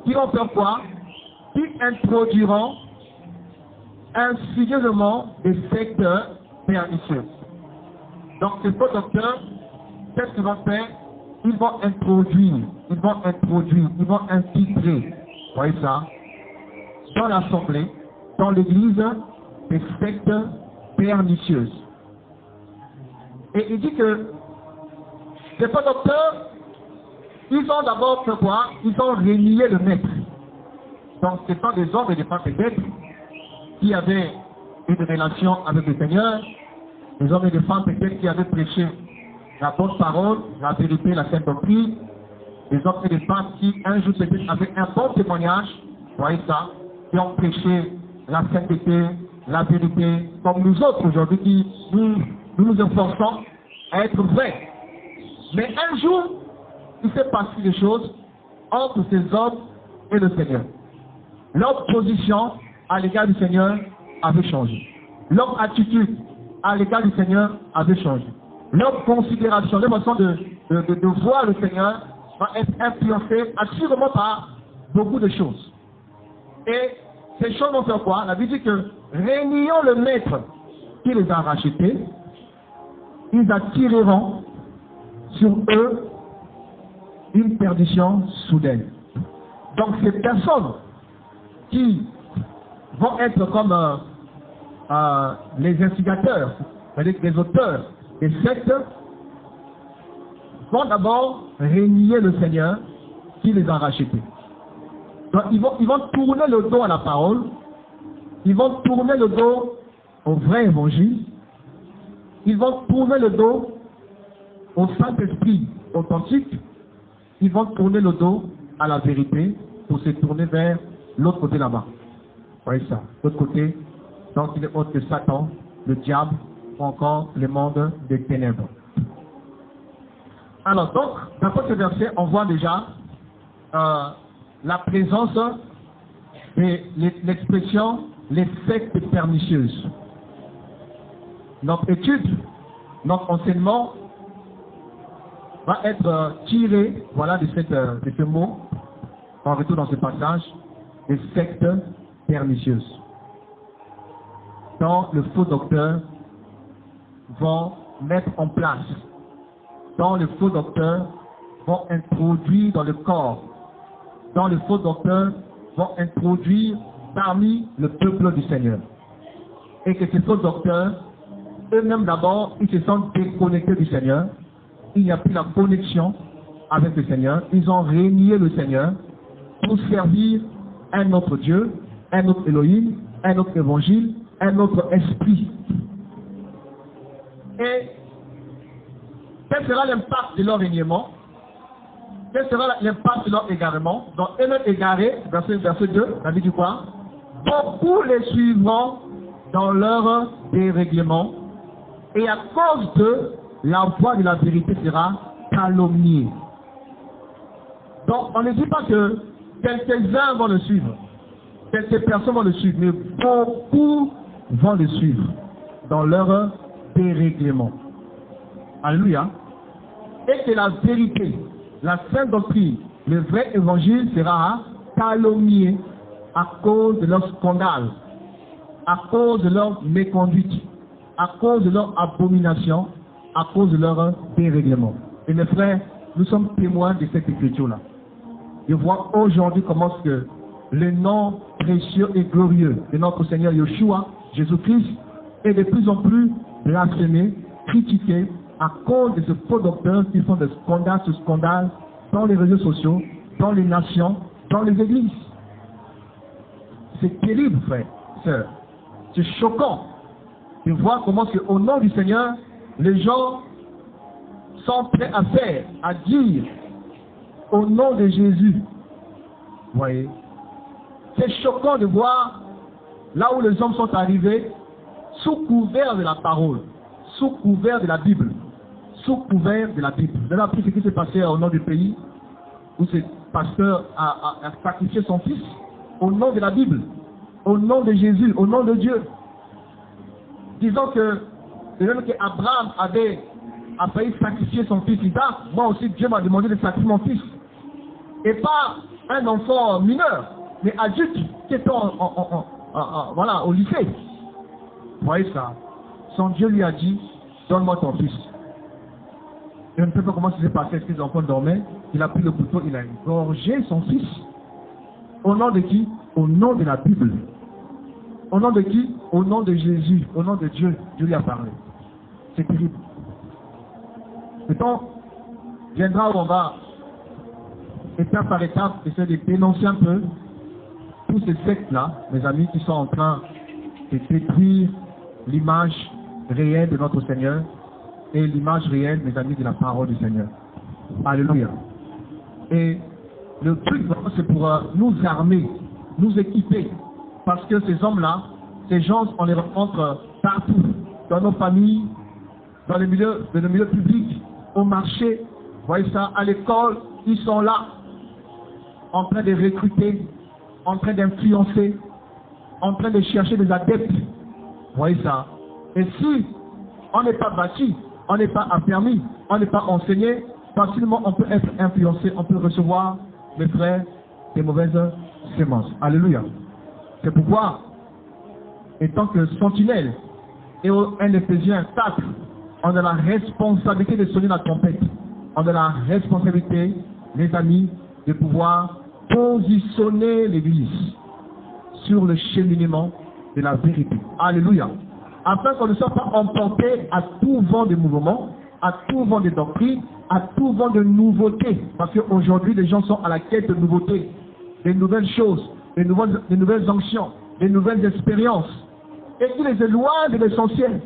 qui vont faire quoi? Qui introduiront insidieusement des secteurs pernicieux. Donc ces faux docteurs, qu'est-ce qu'ils vont faire? Ils vont introduire, ils vont infiltrer, vous voyez ça, dans l'assemblée, dans l'église, des sectes pernicieuses. Et il dit que ces faux docteurs, ils ont d'abord fait quoi? Ils ont renié le maître. Donc ce sont des hommes et des femmes peut-être qui avaient une relation avec le Seigneur, des hommes et des femmes peut-être qui avaient prêché la bonne parole, la vérité, la sainte doctrine, des hommes et des femmes qui un jour peut-être avaient un bon témoignage, vous voyez ça, qui ont prêché la sainteté, la vérité, comme nous autres aujourd'hui qui nous efforçons à être vrais. Mais un jour, il s'est passé des choses entre ces hommes et le Seigneur. Leur position à l'égard du Seigneur avait changé. Leur attitude à l'égard du Seigneur avait changé. Leur considération, leur façon de voir le Seigneur va être influencée assurément par beaucoup de choses. Et ces choses vont faire quoi? La Bible dit que régnant le maître qui les a rachetés, ils attireront sur eux une perdition soudaine. Donc ces personnes qui vont être comme les instigateurs, les auteurs des sectes, vont d'abord renier le Seigneur qui les a rachetés. Donc ils vont tourner le dos à la parole, ils vont tourner le dos au vrai évangile, ils vont tourner le dos au Saint-Esprit authentique, ils vont tourner le dos à la vérité pour se tourner vers l'autre côté là-bas. Vous voyez ça, l'autre côté, donc il est autre que Satan, le diable, ou encore le monde des ténèbres. Alors donc, dans ce verset, on voit déjà la présence et l'expression les sectes pernicieuses. Notre étude, notre enseignement va être tiré, voilà, de ce mot, on retourne dans ce passage, les sectes pernicieuses. Dont le faux docteur vont mettre en place, dont le faux docteur vont introduire dans le corps, dont le faux docteur vont introduire parmi le peuple du Seigneur. Et que ces faux docteurs, eux-mêmes d'abord, ils se sont déconnectés du Seigneur. Il n'y a plus la connexion avec le Seigneur. Ils ont renié le Seigneur pour servir un autre Dieu, un autre Elohim, un autre évangile, un autre esprit. Et quel sera l'impact de leur reniement? Quel sera l'impact de leur égarement? Donc, eux-mêmes égarés, verset 2, la Bible dit quoi? Beaucoup les suivront dans leur dérèglement, et à cause de la voix de la vérité sera calomniée. Donc, on ne dit pas que quelques-uns vont le suivre, quelques personnes vont le suivre, mais beaucoup vont le suivre dans leur dérèglement. Alléluia. Et que la vérité, la sainte doctrine, le vrai évangile sera calomnié à cause de leur scandale, à cause de leur méconduite, à cause de leur abomination, à cause de leur dérèglement. Et mes frères, nous sommes témoins de cette écriture-là. Je vois aujourd'hui comment que le nom précieux et glorieux de notre Seigneur Yeshua, Jésus-Christ, est de plus en plus blasphémé, critiqué, à cause de ce faux docteurs qui font de scandale sur scandale dans les réseaux sociaux, dans les nations, dans les églises. C'est terrible, frère, sœur. C'est choquant de voir comment, au nom du Seigneur, les gens sont prêts à faire, à dire, au nom de Jésus. Vous voyez? C'est choquant de voir là où les hommes sont arrivés, sous couvert de la parole, sous couvert de la Bible, sous couvert de la Bible. Vous avez appris ce qui s'est passé au nord du pays, où ce pasteur a sacrifié son fils au nom de la Bible, au nom de Jésus, au nom de Dieu. Disons que c'est même qu'Abraham a failli sacrifier son fils Isaac. Moi aussi, Dieu m'a demandé de sacrifier mon fils. Et pas un enfant mineur, mais adulte qui est voilà, au lycée. Vous voyez ça? Son Dieu lui a dit, donne-moi ton fils. Je ne sais pas comment ça s'est passé, est-ce que les enfants dormaient? Il a pris le couteau, il a égorgé son fils. Au nom de qui? Au nom de la Bible. Au nom de qui? Au nom de Jésus, au nom de Dieu. Dieu lui a parlé. C'est terrible. Le temps viendra où on va, étape par étape, essayer de dénoncer un peu tous ces sectes-là, mes amis, qui sont en train de détruire l'image réelle de notre Seigneur et l'image réelle, mes amis, de la parole du Seigneur. Alléluia. Et le but, c'est pour nous armer, nous équiper, parce que ces hommes-là, ces gens, on les rencontre partout, dans nos familles, dans les milieux publics, au marché, vous voyez ça, à l'école, ils sont là, en train de recruter, en train d'influencer, en train de chercher des adeptes. Vous voyez ça. Et si on n'est pas bâti, on n'est pas affermi, on n'est pas enseigné, facilement on peut être influencé, on peut recevoir, mes frères, des mauvaises semences. Alléluia. C'est pourquoi, étant que sentinelle, et au 1 Éphésiens 4, on a la responsabilité de sonner la trompette. On a la responsabilité, les amis, de pouvoir positionner l'Église sur le cheminement de la vérité. Alléluia. Afin qu'on ne soit pas emporté à tout vent de mouvement, à tout vent de doctrine, à tout vent de nouveautés. Parce qu'aujourd'hui, les gens sont à la quête de nouveautés, des nouvelles choses, des nouvelles onctions, des nouvelles expériences. Et qui les éloignent de l'essentiel.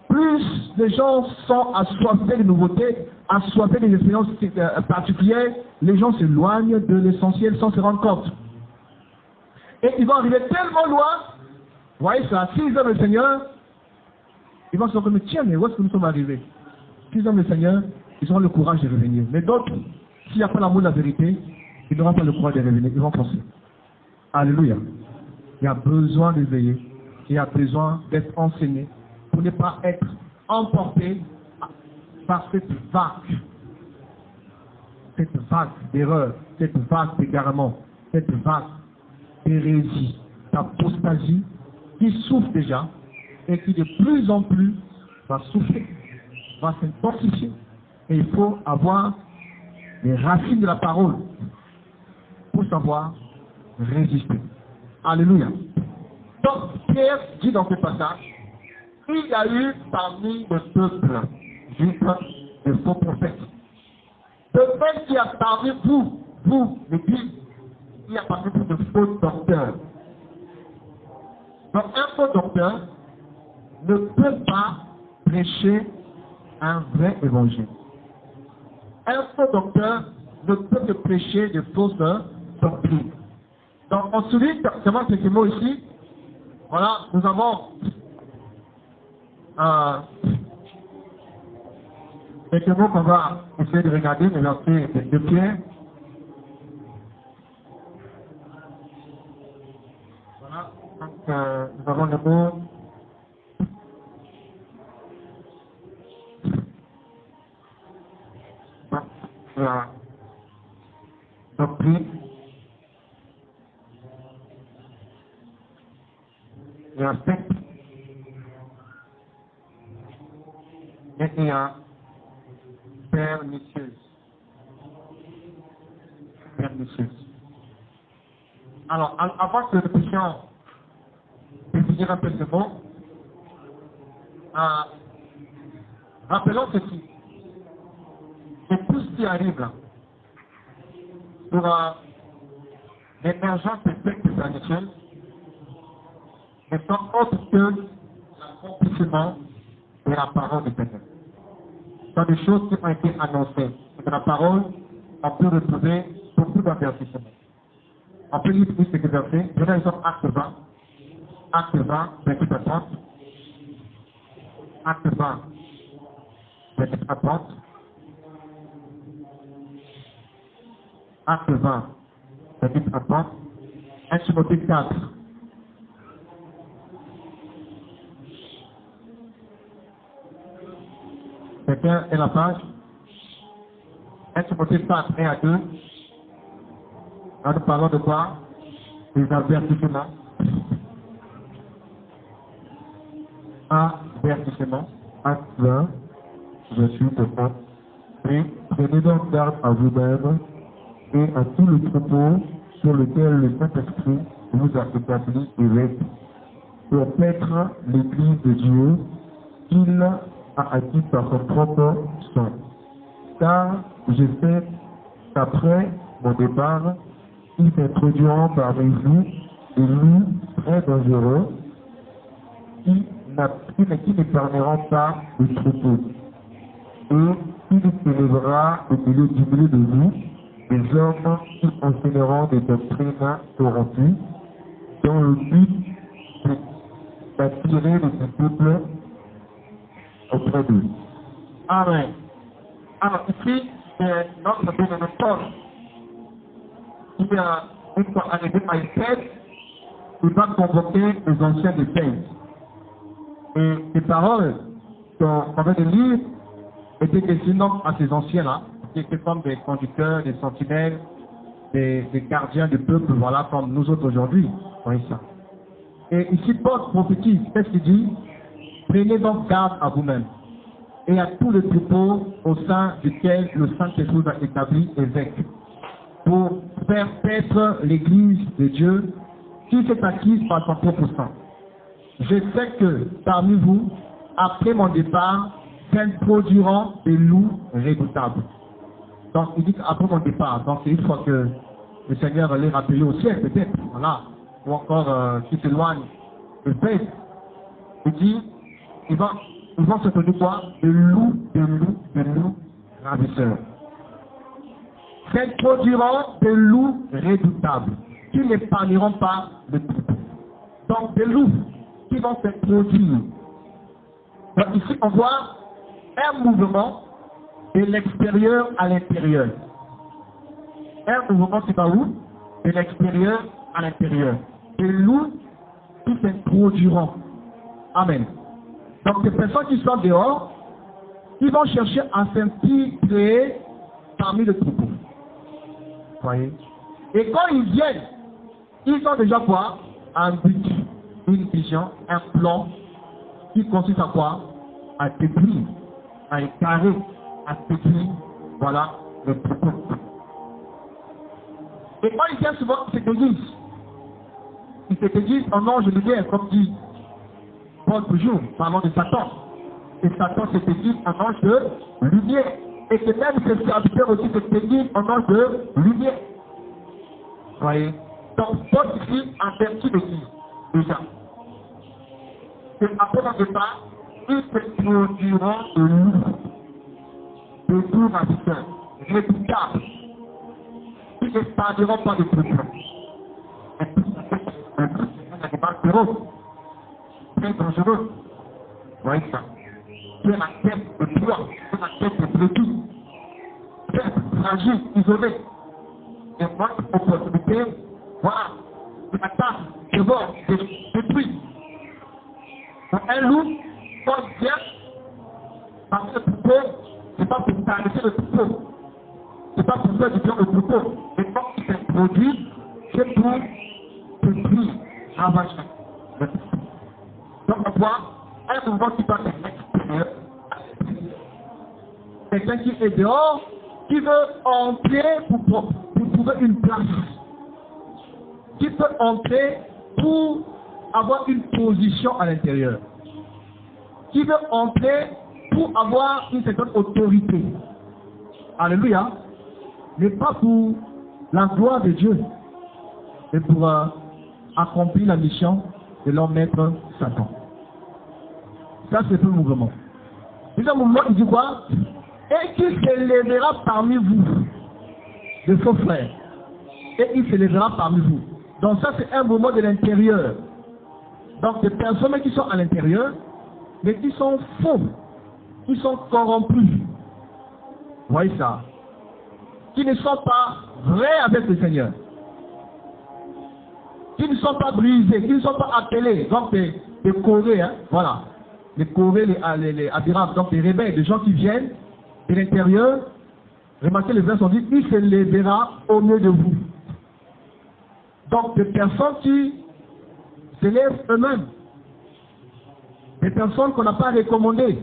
Plus les gens sont assoiffés de nouveautés, assoiffés des expériences particulières, les gens s'éloignent de l'essentiel sans se rendre compte. Et ils vont arriver tellement loin, vous voyez ça, s'ils aiment le Seigneur, ils vont se dire, mais tiens, mais où est-ce que nous sommes arrivés? S'ils aiment le Seigneur, ils auront le courage de revenir. Mais d'autres, s'il n'y a pas l'amour de la vérité, ils n'auront pas le courage de revenir, ils vont penser. Alléluia. Il y a besoin de veiller, il y a besoin d'être enseigné, pour ne pas être emporté par cette vague d'erreurs, cette vague d'égarement, cette vague d'hérésie, d'apostasie, qui souffre déjà et qui de plus en plus va souffrir, va s'intensifier. Et il faut avoir les racines de la parole pour savoir résister. Alléluia. Donc, Pierre dit dans ce passage, il y a eu parmi le peuple juif des faux prophètes. De même qu'il y a parmi vous, l'Église, il y a parmi vous de faux docteurs. Donc un faux docteur ne peut pas prêcher un vrai évangile. Un faux docteur ne peut que prêcher de fausses doctrines. Donc on souligne seulement quelques mots ici. Voilà, nous avons quelques mots qu'on va essayer de regarder, les versets de Pierre. Voilà, donc nous avons le mot la doctrine, la secte, et il y a pernicieuse. Alors, avant que nous puissions définir un peu ce mot, rappelons ceci. C'est tout ce qui arrive là, pour l'émergence des sectes pernicieuses, ne sont autres que l'accomplissement de la parole de Seigneur. Ce sont des choses qui ont été annoncées. Et dans la parole, on peut retrouver beaucoup d'avertissements. On peut lire plus quelques versets. Prenons l'exemple Acte 20. Acte 20, verset 30. Acte 20, verset 30. Acte 20, verset 30. 1 Timothée 4. Quelqu'un est la page? 1 Timothée 4, 1 à 2. Là, nous parlons de quoi? Des avertissements. Avertissement. Acte 20, verset 30. Et prenez donc garde à vous-même et à tout le troupeau sur lequel le Saint-Esprit vous a établi évêque pour paître l'Église de Dieu qu'il a acquis par son propre sang. Car je sais qu'après mon départ, ils introduiront parmi vous des loups très dangereux qui n'épargneront pas le troupeau. Et il s'élèvera au milieu du milieu de vous des hommes qui enseigneront des doctrines corrompues dans le but d'attirer les disciples auprès d'eux. Amen. Alors ici, c'est notre bien-aimé Paul qui a une fois arrivé à Éphèse, il va convoquer les anciens des saints. Et ces paroles qu'on vient de lire étaient destinées à ces anciens-là, qui étaient comme des conducteurs, des sentinelles, des gardiens du peuple, voilà, comme nous autres aujourd'hui. Voyez ça. Et ici, Paul prophétise, qu'est-ce qu'il dit? Prenez donc garde à vous-même et à tout le troupeau au sein duquel le Saint-Esprit a établi évêque, pour faire paître l'Église de Dieu qui s'est acquise par son propre sang. Je sais que parmi vous, après mon départ, s'introduiront des loups redoutables. Donc il dit qu'après mon départ, donc c'est une fois que le Seigneur les rappelé au ciel peut-être, voilà, ou encore qui s'éloigne de paix. Il dit, ils vont se donner quoi? De loups ravisseurs. S'introduiront des loups redoutables qui n'épargneront pas le troupeau. Donc des loups qui vont s'introduire. Donc ici on voit un mouvement de l'extérieur à l'intérieur. Un mouvement qui va où? De l'extérieur à l'intérieur. Des loups qui s'introduiront. Amen. Donc des personnes qui sont dehors, ils vont chercher à s'infiltrer parmi le troupeau. Voyez? Et quand ils viennent, ils ont déjà quoi? Un but, une vision, un plan qui consiste à quoi? À détruire, à écarrer, à détruire, voilà, le troupeau. Et quand ils viennent souvent, ils se disent en ange de guerre, comme dit Paul toujours, parlant de Satan. Et Satan se dit en ange de lumière. Et que même ses serviteurs aussi se disent en ange de lumière. Voyez? Donc Paul ici avertit de qui? Déjà. Et après mon départ, ils se produiront de loups, de loups ravisseurs, redoutables, qui n'épargneront pas de troupeau. Et puis, un animal féroce, très dangereux. Voyez ça? Qui est la tête de poids, qui est la tête de brebis, très fragile, isolé. Et moi, opportunité, voilà, de attaque, de mort, de détruit. Un loup, quand il vient, parce que le troupeau, c'est pas pour caresser le troupeau, c'est pas pour faire du bien au troupeau, mais quand il s'introduit, c'est pour détruire, ravager le troupeau. Donc on voit un mouvement qui passe à l'extérieur, quelqu'un qui est dehors, qui veut entrer pour trouver une place, qui peut entrer pour avoir une position à l'intérieur, qui veut entrer pour avoir une certaine autorité. Alléluia. Mais pas pour la gloire de Dieu, mais pour accomplir la mission de leur maître Satan. Ça, c'est tout le mouvement. Deuxième mouvement, il dit quoi? Et qui s'élèvera parmi vous, de faux frères. Et il s'élèvera parmi vous. Donc ça, c'est un mouvement de l'intérieur. Donc des personnes qui sont à l'intérieur, mais qui sont faux, qui sont corrompus. Vous voyez ça? Qui ne sont pas vrais avec le Seigneur. Qui ne sont pas brisés, qui ne sont pas appelés. Donc des Corées, hein, voilà. Les Corées, les Abirams, donc des rebelles, des gens qui viennent de l'intérieur. Remarquez les vers sont dit, il se lèvera au milieu de vous. Donc, des personnes qui s'élèvent eux-mêmes. Des personnes qu'on n'a pas recommandées.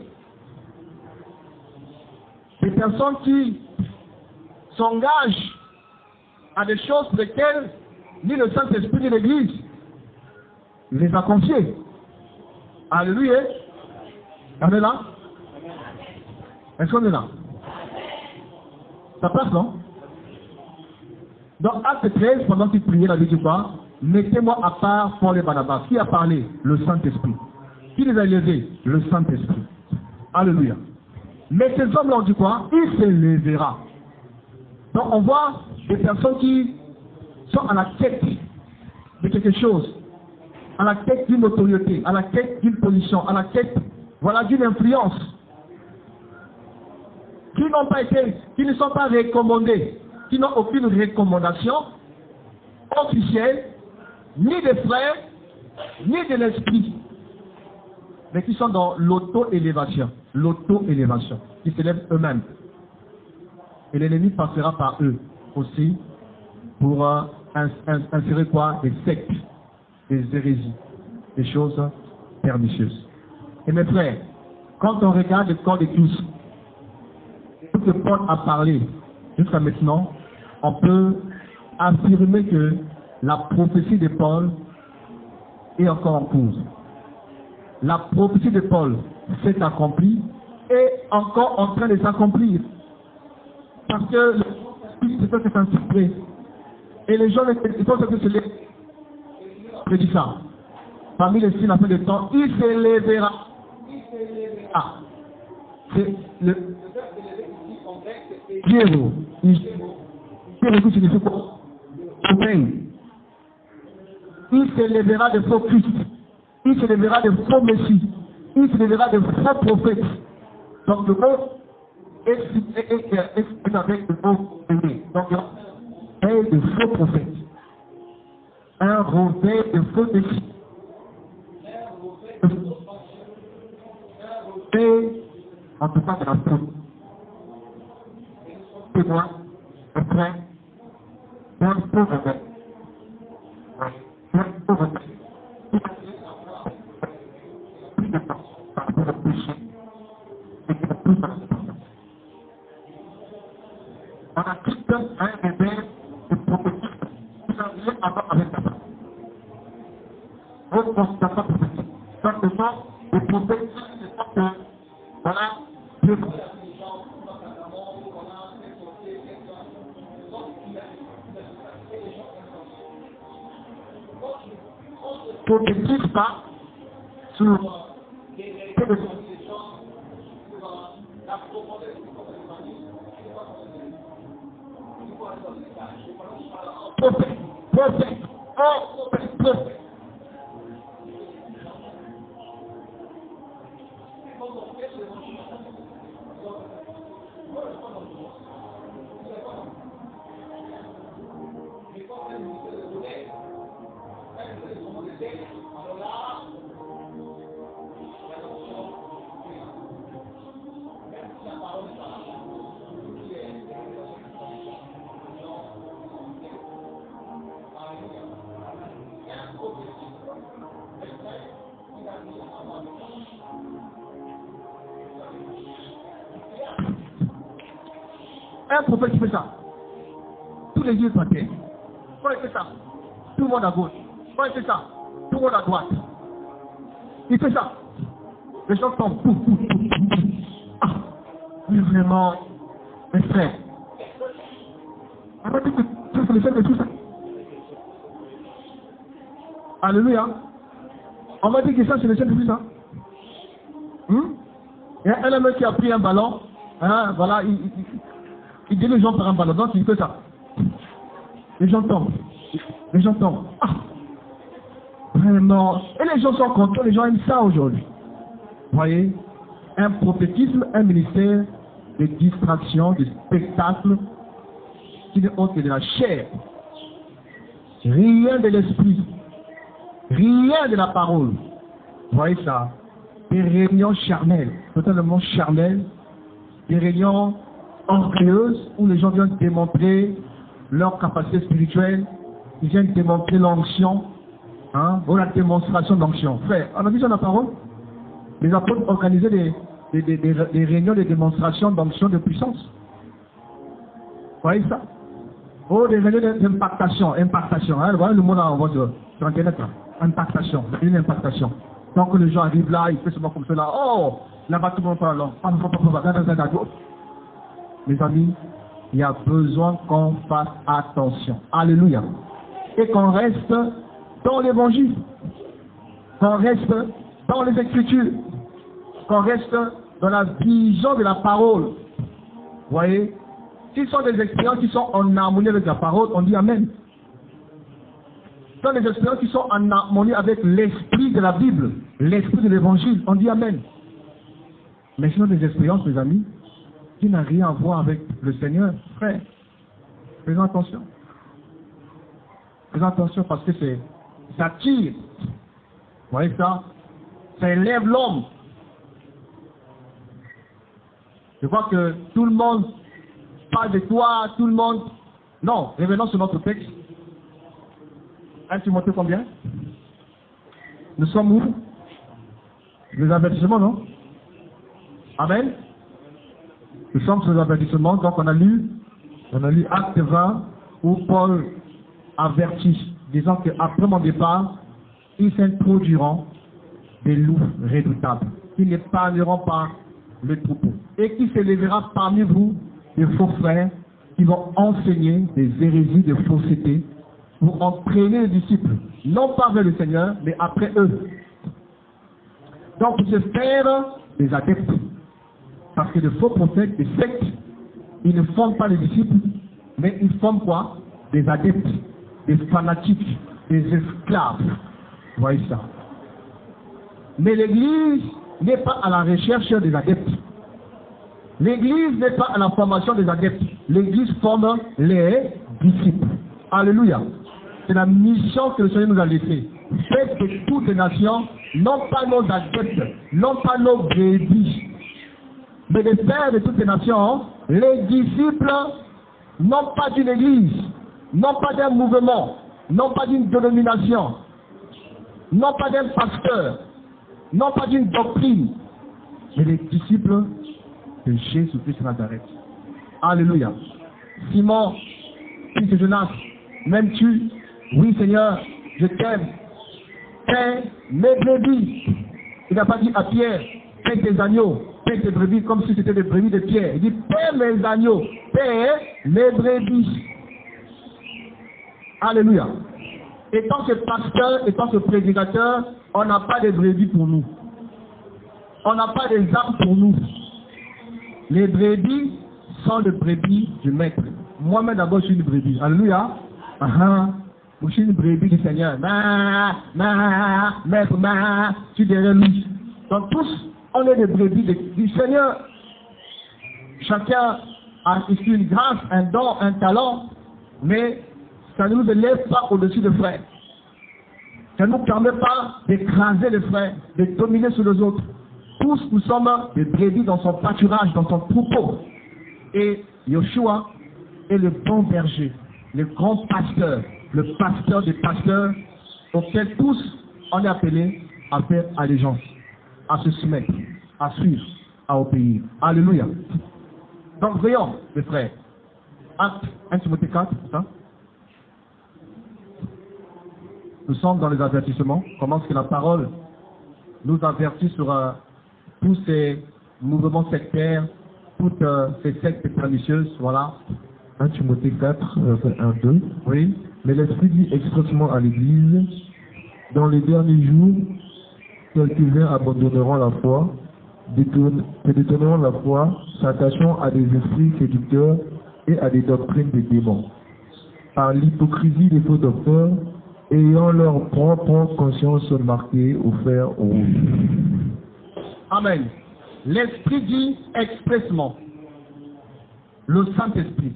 Des personnes qui s'engagent à des choses pour lesquelles ni le Saint-Esprit ni l'Église les a confiées. Alléluia. On est là? Est-ce qu'on est là? Ça passe, non? Dans Acte 13, pendant qu'il priait, la vie du quoi? Mettez-moi à part Paul et Barnabas. Qui a parlé? Le Saint-Esprit. Qui les a élevés? Le Saint-Esprit. Alléluia. Mais ces hommes-là ont dit quoi? Il s'élèvera. Donc on voit des personnes qui sont à la quête de quelque chose, à la quête d'une notoriété, à la quête d'une position, à la quête, voilà, d'une influence, qui n'ont pas été, qui ne sont pas recommandés, qui n'ont aucune recommandation officielle, ni des frères, ni de l'esprit, mais qui sont dans l'auto-élévation, qui s'élèvent eux-mêmes. Et l'ennemi passera par eux aussi pour insérer quoi? Des sectes, des hérésies, des choses pernicieuses. Et mes frères, quand on regarde le corps de Christ, tout ce que Paul a parlé jusqu'à maintenant, on peut affirmer que la prophétie de Paul est encore en cours. La prophétie de Paul s'est accomplie et encore en train de s'accomplir. Parce que le Saint-Esprit s'est inspiré. Et les gens, il faut que c'est prédit ça. Parmi les signes à fin de temps, il s'élèvera. Ah. C'est le Jéro. Jéro signifie quoi? Il s'élèvera de faux Christ. Il s'élèvera de faux Messie. Il s'élèvera de faux prophètes. Donc le mot est avec le mot aimé. Donc est de faux prophètes. Un revers de faux Messie. Et en tout cas de la faute. C'est moi, après, un faux revers. Un faux revers. On a tout un réveil de prophétique qui s'en vient avant avec la femme. On pense pas prophétique. Simplement, les prophètes, c'est pas que, voilà, Dieu. Prophétique pas sur la prophète, prophète. Un prophète qui fait ça. Tous les yeux sont terre. Quand il fait ça, tout le monde à gauche. Quand il fait ça, tout le monde à droite. Il fait ça. Les gens tombent. Ah, mais vraiment, mes frères. On va dire que c'est le fait de tout ça. Alléluia. On va dire que ça, c'est le fait de tout ça. Il y a un homme qui a pris un ballon. Hein, voilà, il dit les gens par un ballon. Donc il fait ça. Les gens tombent. Les gens tombent. Ah, vraiment. Et les gens sont contents. Les gens aiment ça aujourd'hui. Vous voyez, un prophétisme, un ministère de distraction, de spectacle, qui n'est autre que de la chair. Rien de l'esprit. Rien de la parole. Vous voyez ça? Des réunions charnelles, totalement charnelles, des réunions orgueilleuses où les gens viennent démontrer leur capacité spirituelle, ils viennent démontrer l'onction. Hein? Ou la démonstration d'onction. Frère, on a vu ça dans la parole? Les apôtres organisaient des réunions de démonstration d'onction de puissance. Vous voyez ça? Oh, des réunions d'impactation. Impactation. Hein? Vous voyez le mot là, on voit sur Internet. Là. Impactation. Une impactation. Donc les gens arrivent là, ils font seulement comme cela. Oh, là-bas tout le monde parle. Mes amis, il y a besoin qu'on fasse attention. Alléluia. Et qu'on reste dans l'évangile, qu'on reste dans les Écritures, qu'on reste dans la vision de la parole. Vous voyez, s'ils sont des expériences qui sont en harmonie avec la parole, on dit Amen. Ce sont des expériences qui sont en harmonie avec l'esprit de la Bible, l'esprit de l'évangile, on dit Amen. Mais sinon des expériences, mes amis, qui n'ont rien à voir avec le Seigneur, frère, faisons attention. Faisons attention parce que ça tire. Vous voyez ça? Ça élève l'homme. Je vois que tout le monde parle de toi, tout le monde... Non, revenons sur notre texte. 1 Timothée combien? Nous sommes où? Les avertissements, non? Amen. Nous sommes sur les avertissements, donc on a lu Acte 20, où Paul avertit, disant qu'après mon départ, ils s'introduiront des loups redoutables, qui n'épargneront pas le troupeau, et qui s'élèvera parmi vous des faux frères, qui vont enseigner des hérésies de fausseté, pour entraîner les disciples, non pas vers le Seigneur, mais après eux. Donc, pour se faire des adeptes, parce que de faux prophètes, des sectes, ils ne forment pas les disciples, mais ils forment quoi? Des adeptes, des fanatiques, des esclaves. Vous voyez ça. Mais l'Église n'est pas à la recherche des adeptes. L'Église n'est pas à la formation des adeptes. L'Église forme les disciples. Alléluia. C'est la mission que le Seigneur nous a laissée. Faites de toutes les nations, non pas nos adeptes, non pas nos brebis, mais de faire de toutes les nations les disciples, non pas d'une église, non pas d'un mouvement, non pas d'une dénomination, non pas d'un pasteur, non pas d'une doctrine, mais les disciples de Jésus-Christ de Nazareth. Alléluia. Simon, fils de Jonas, m'aimes-tu? Oui, Seigneur, je t'aime. Paie mes brebis. Il n'a pas dit à Pierre, paie tes agneaux, paie tes brebis comme si c'était des brebis de Pierre. Il dit, paie mes agneaux, paie mes brebis. Alléluia. Étant ce pasteur, étant ce prédicateur, on n'a pas de brebis pour nous. On n'a pas des âmes pour nous. Les brebis sont les brebis du maître. Moi-même d'abord, je suis une brebis. Alléluia. Je suis une brebis du Seigneur. Maître, je suis derrière lui. Donc tous, on est des brebis du Seigneur. Chacun a ici une grâce, un don, un talent, mais ça ne nous élève pas au-dessus des frères. Ça ne nous permet pas d'écraser les frères, de dominer sur les autres. Tous nous sommes des brebis dans son pâturage, dans son troupeau. Et Yoshua est le bon berger, le grand pasteur, le pasteur des pasteurs, auquel tous on est appelés à faire allégeance, à se soumettre, à suivre, à obéir. Alléluia. Donc voyons, mes frères, Acte 1 Timothée 4, ça. Nous sommes dans les avertissements. Comment est-ce que la parole nous avertit sur tous ces mouvements sectaires, toutes ces sectes pernicieuses, voilà. 1 Timothée 4, 1-2. Oui. Mais l'Esprit dit expressément à l'Église, dans les derniers jours, quelques-uns abandonneront la foi, détourneront la foi, s'attachant à des esprits séducteurs et à des doctrines de démons. Par l'hypocrisie des faux docteurs, ayant leur propre conscience marquée au fer rouge. Amen. L'Esprit dit expressément, le Saint-Esprit,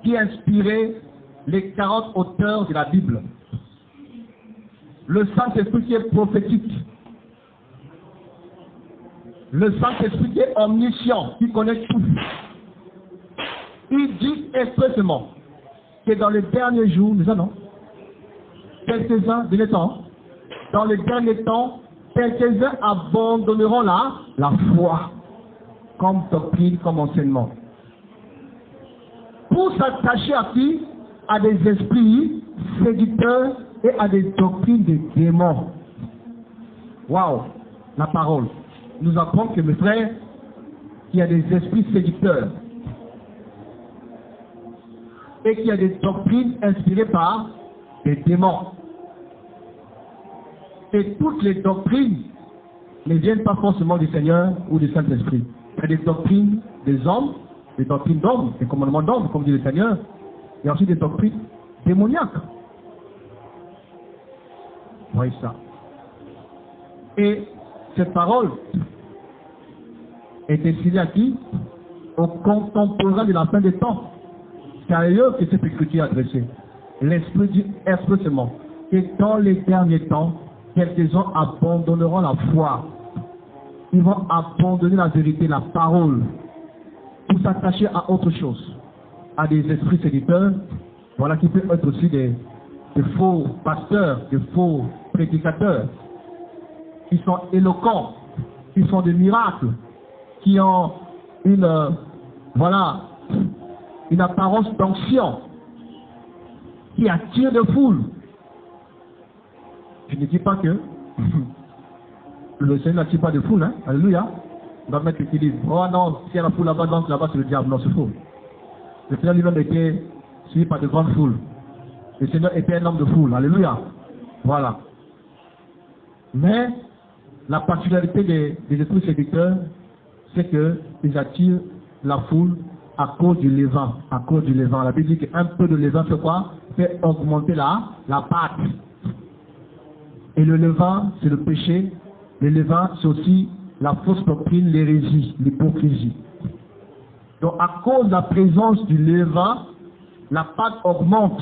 qui a inspiré les 40 auteurs de la Bible. Le Saint-Esprit qui est prophétique. Le Saint-Esprit qui est omniscient, qui connaît tout. Il dit expressément que dans les derniers jours, nous allons, quelques-uns, derniers temps, dans les derniers temps, quelques-uns abandonneront la foi, comme doctrine, comme enseignement. Pour s'attacher à qui? À des esprits séducteurs et à des doctrines de démons. Waouh! La parole nous apprend que, mes frères, qu'il y a des esprits séducteurs et qu'il y a des doctrines inspirées par des démons. Et toutes les doctrines ne viennent pas forcément du Seigneur ou du Saint-Esprit. Il y a des doctrines des hommes, des doctrines d'hommes, des commandements d'hommes, comme dit le Seigneur. Il y a aussi des doctrines démoniaques. Voyez ça. Et cette parole est destinée à qui? Aux contemporains de la fin des temps. C'est à eux que cette écriture est adressée. L'Esprit dit expressément que dans les derniers temps, quelques-uns abandonneront la foi. Ils vont abandonner la vérité, la parole, pour s'attacher à autre chose, à des esprits séducteurs, voilà, qui peuvent être aussi des faux pasteurs, des faux prédicateurs, qui sont éloquents, qui font des miracles, qui ont une apparence d'onction, qui attire de foule. Je ne dis pas que le Seigneur n'attire pas de foule, hein? Alléluia. On va mettre l'équilibre. Oh non, s'il y a la foule là-bas, donc là-bas c'est le diable. Non, c'est faux. Le Seigneur lui-même était suivi par de grandes foules. Le Seigneur était un homme de foule. Alléluia. Voilà. Mais la particularité des esprits séducteurs, c'est qu'ils attirent la foule à cause du levain. À cause du levain. La Bible dit qu'un peu de levain fait quoi? Fait augmenter la pâte. Et le levain, c'est le péché. Le levain, c'est aussi la fausse doctrine, l'hérésie, l'hypocrisie. Donc, à cause de la présence du levain, la pâte augmente.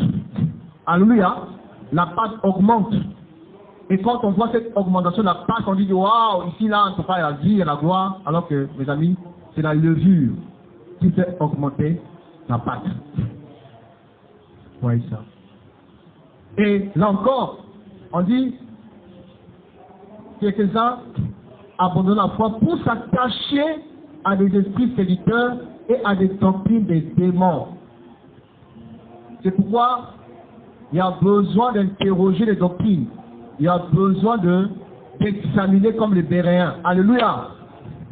Alléluia. La pâte augmente. Et quand on voit cette augmentation de la pâte, on dit, waouh, ici, là, on ne peut pas la vie, il y a la gloire. Alors que, mes amis, c'est la levure qui fait augmenter la pâte. Voyez ça. Et là encore, on dit, quelques-uns abandonnent la foi pour s'attacher à des esprits séducteurs et à des doctrines des démons. C'est pourquoi il y a besoin d'interroger les doctrines. Il y a besoin d'examiner comme les Béréens. Alléluia.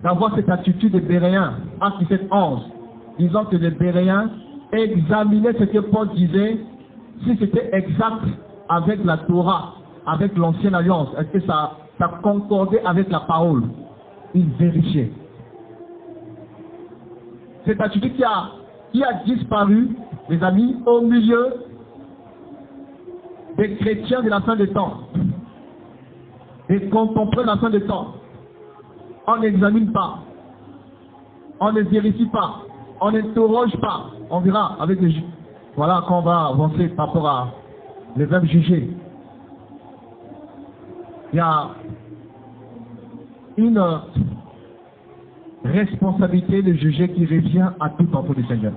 D'avoir cette attitude des Béréens. Acte 17:11. Disant que les Béréens examinaient ce que Paul disait, si c'était exact avec la Torah, avec l'ancienne alliance. Est-ce que ça concordait avec la parole? Ils vérifiaient. Cette attitude qui a disparu, les amis, au milieu des chrétiens de la fin des temps, des contemporains de la fin des temps. On n'examine pas, on ne vérifie pas, on n'interroge pas. On verra avec les juges. Voilà quand on va avancer par rapport à les verbes jugés. Il y a une responsabilité de juger qui revient à tout enfant du Seigneur.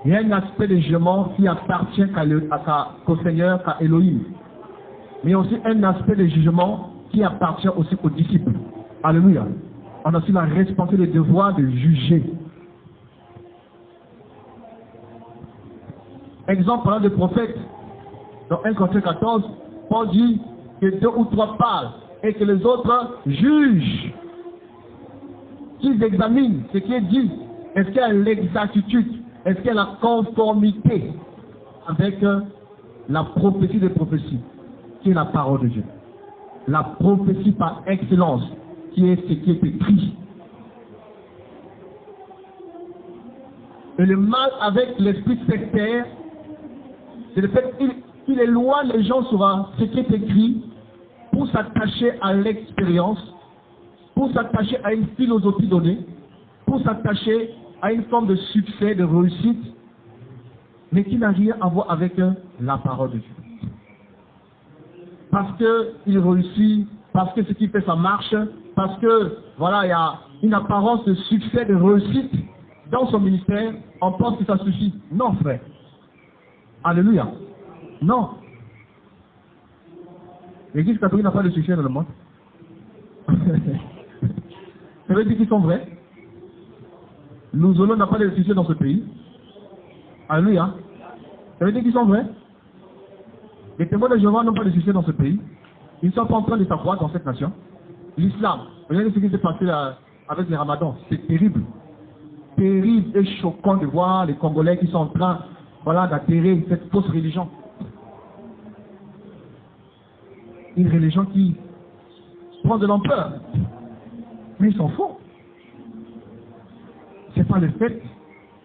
Il y a un aspect de jugement qui appartient qu'au Seigneur, qu'à Elohim. Mais il y a aussi un aspect de jugement qui appartient aussi aux disciples. Alléluia. On a aussi la responsabilité, le devoir de juger. Exemple, parlant de prophètes, dans 1 Corinthiens 14, Paul dit que 2 ou 3 parlent et que les autres jugent. Qu'ils examinent ce qui est dit. Est-ce qu'il y a l'exactitude? Est-ce qu'il y a la conformité avec la prophétie des prophéties, qui est la parole de Dieu? La prophétie par excellence, qui est ce qui est écrit. Et le mal avec l'esprit sectaire, c'est le fait qu'il éloigne les gens sur ce qui est écrit pour s'attacher à l'expérience, pour s'attacher à une philosophie donnée, pour s'attacher à une forme de succès, de réussite, mais qui n'a rien à voir avec la parole de Dieu. Parce qu'il réussit, parce que ce qu'il fait, ça marche, parce que, voilà, il y a une apparence de succès, de réussite dans son ministère, on pense que ça suffit. Non, frère, Alléluia. Non. L'Église catholique n'a pas de succès dans le monde. Ça veut dire qu'ils sont vrais. Nous n'a pas de succès dans ce pays. Alléluia. Ça veut dire qu'ils sont vrais. Les témoins de Jéhovah n'ont pas de succès dans ce pays. Ils ne sont pas en train de s'accroître dans cette nation. L'islam, regardez ce qui s'est passé avec les ramadans. C'est terrible. Terrible et choquant de voir les Congolais qui sont en train d'atterrir cette fausse religion. Une religion qui prend de l'ampleur. Mais ils s'en font. Ce n'est pas le fait,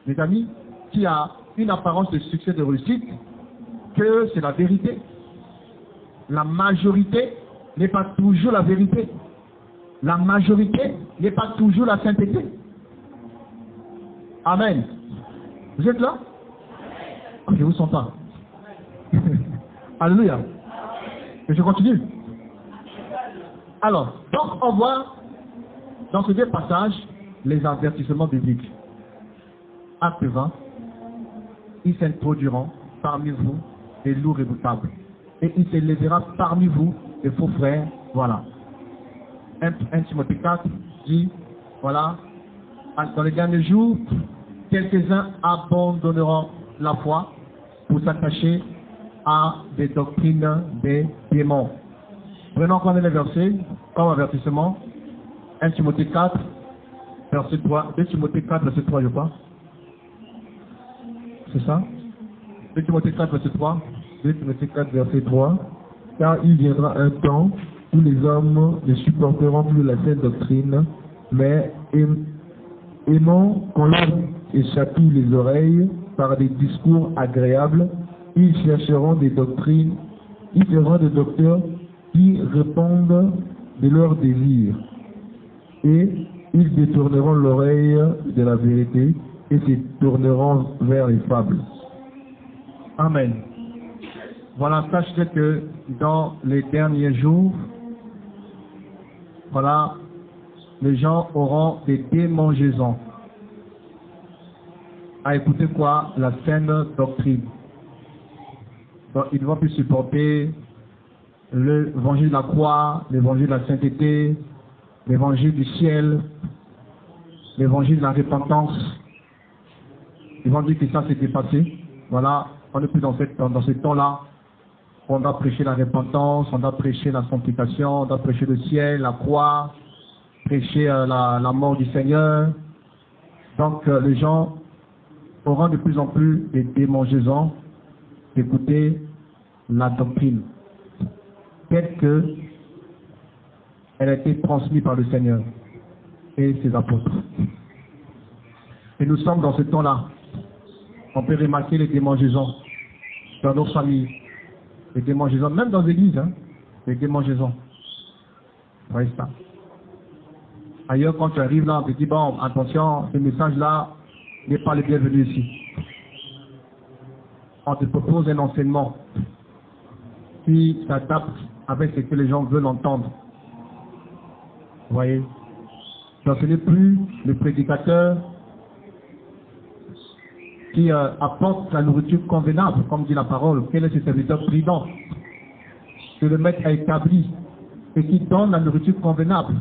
mes amis, qui a une apparence de succès, de réussite, que c'est la vérité. La majorité n'est pas toujours la vérité. La majorité n'est pas toujours la sainteté. Amen. Vous êtes là? Je vous sens pas. Alléluia. Et je continue. Alors, donc on voit dans ce deux passages les avertissements bibliques. Acte 20, ils s'introduiront parmi vous des loups redoutables. Et il se lèvera parmi vous des faux frères. Voilà. 1 Timothée 4 dit, voilà, dans les derniers jours, quelques-uns abandonneront la foi pour s'attacher à des doctrines des démons. Prenons quand même les versets comme avertissement. 1 Timothée 4, verset 3. 2 Timothée 4, verset 3, je crois. C'est ça? 2 Timothée 4, verset 3. 2 Timothée 4, verset 3. Car il viendra un temps où les hommes ne supporteront plus la saine doctrine, mais aimant qu'on leur échappille les oreilles par des discours agréables, ils chercheront des doctrines, ils seront des docteurs qui répondent de leurs désirs. Et ils détourneront l'oreille de la vérité et se tourneront vers les fables. Amen. Voilà, sachez que dans les derniers jours, voilà, les gens auront des démangeaisons à écouter quoi? La saine doctrine. Donc, ils ne vont plus supporter l'évangile de la croix, l'évangile de la sainteté, l'évangile du ciel, l'évangile de la repentance. Ils vont dire que ça s'est dépassé. Voilà, on n'est plus dans ce temps-là. On doit prêcher la repentance, on doit prêcher la sanctification, on doit prêcher le ciel, la croix, prêcher la mort du Seigneur. Donc les gens auront de plus en plus des démangeaisons d'écouter la doctrine telle que elle a été transmise par le Seigneur et ses apôtres. Et nous sommes dans ce temps-là. On peut remarquer les démangeaisons dans nos familles. Les démangeaisons, même dans l'église, hein, les démangeaisons. Vous voyez ça. Ailleurs, quand tu arrives là, on te dit, bon, attention, ce message-là n'est pas le bienvenu ici. On te propose un enseignement qui s'adapte avec ce que les gens veulent entendre. Vous voyez. Donc ce n'est plus le prédicateur qui apporte la nourriture convenable, comme dit la parole. Quel est ce serviteur prudent que le maître a établi et qui donne la nourriture convenable.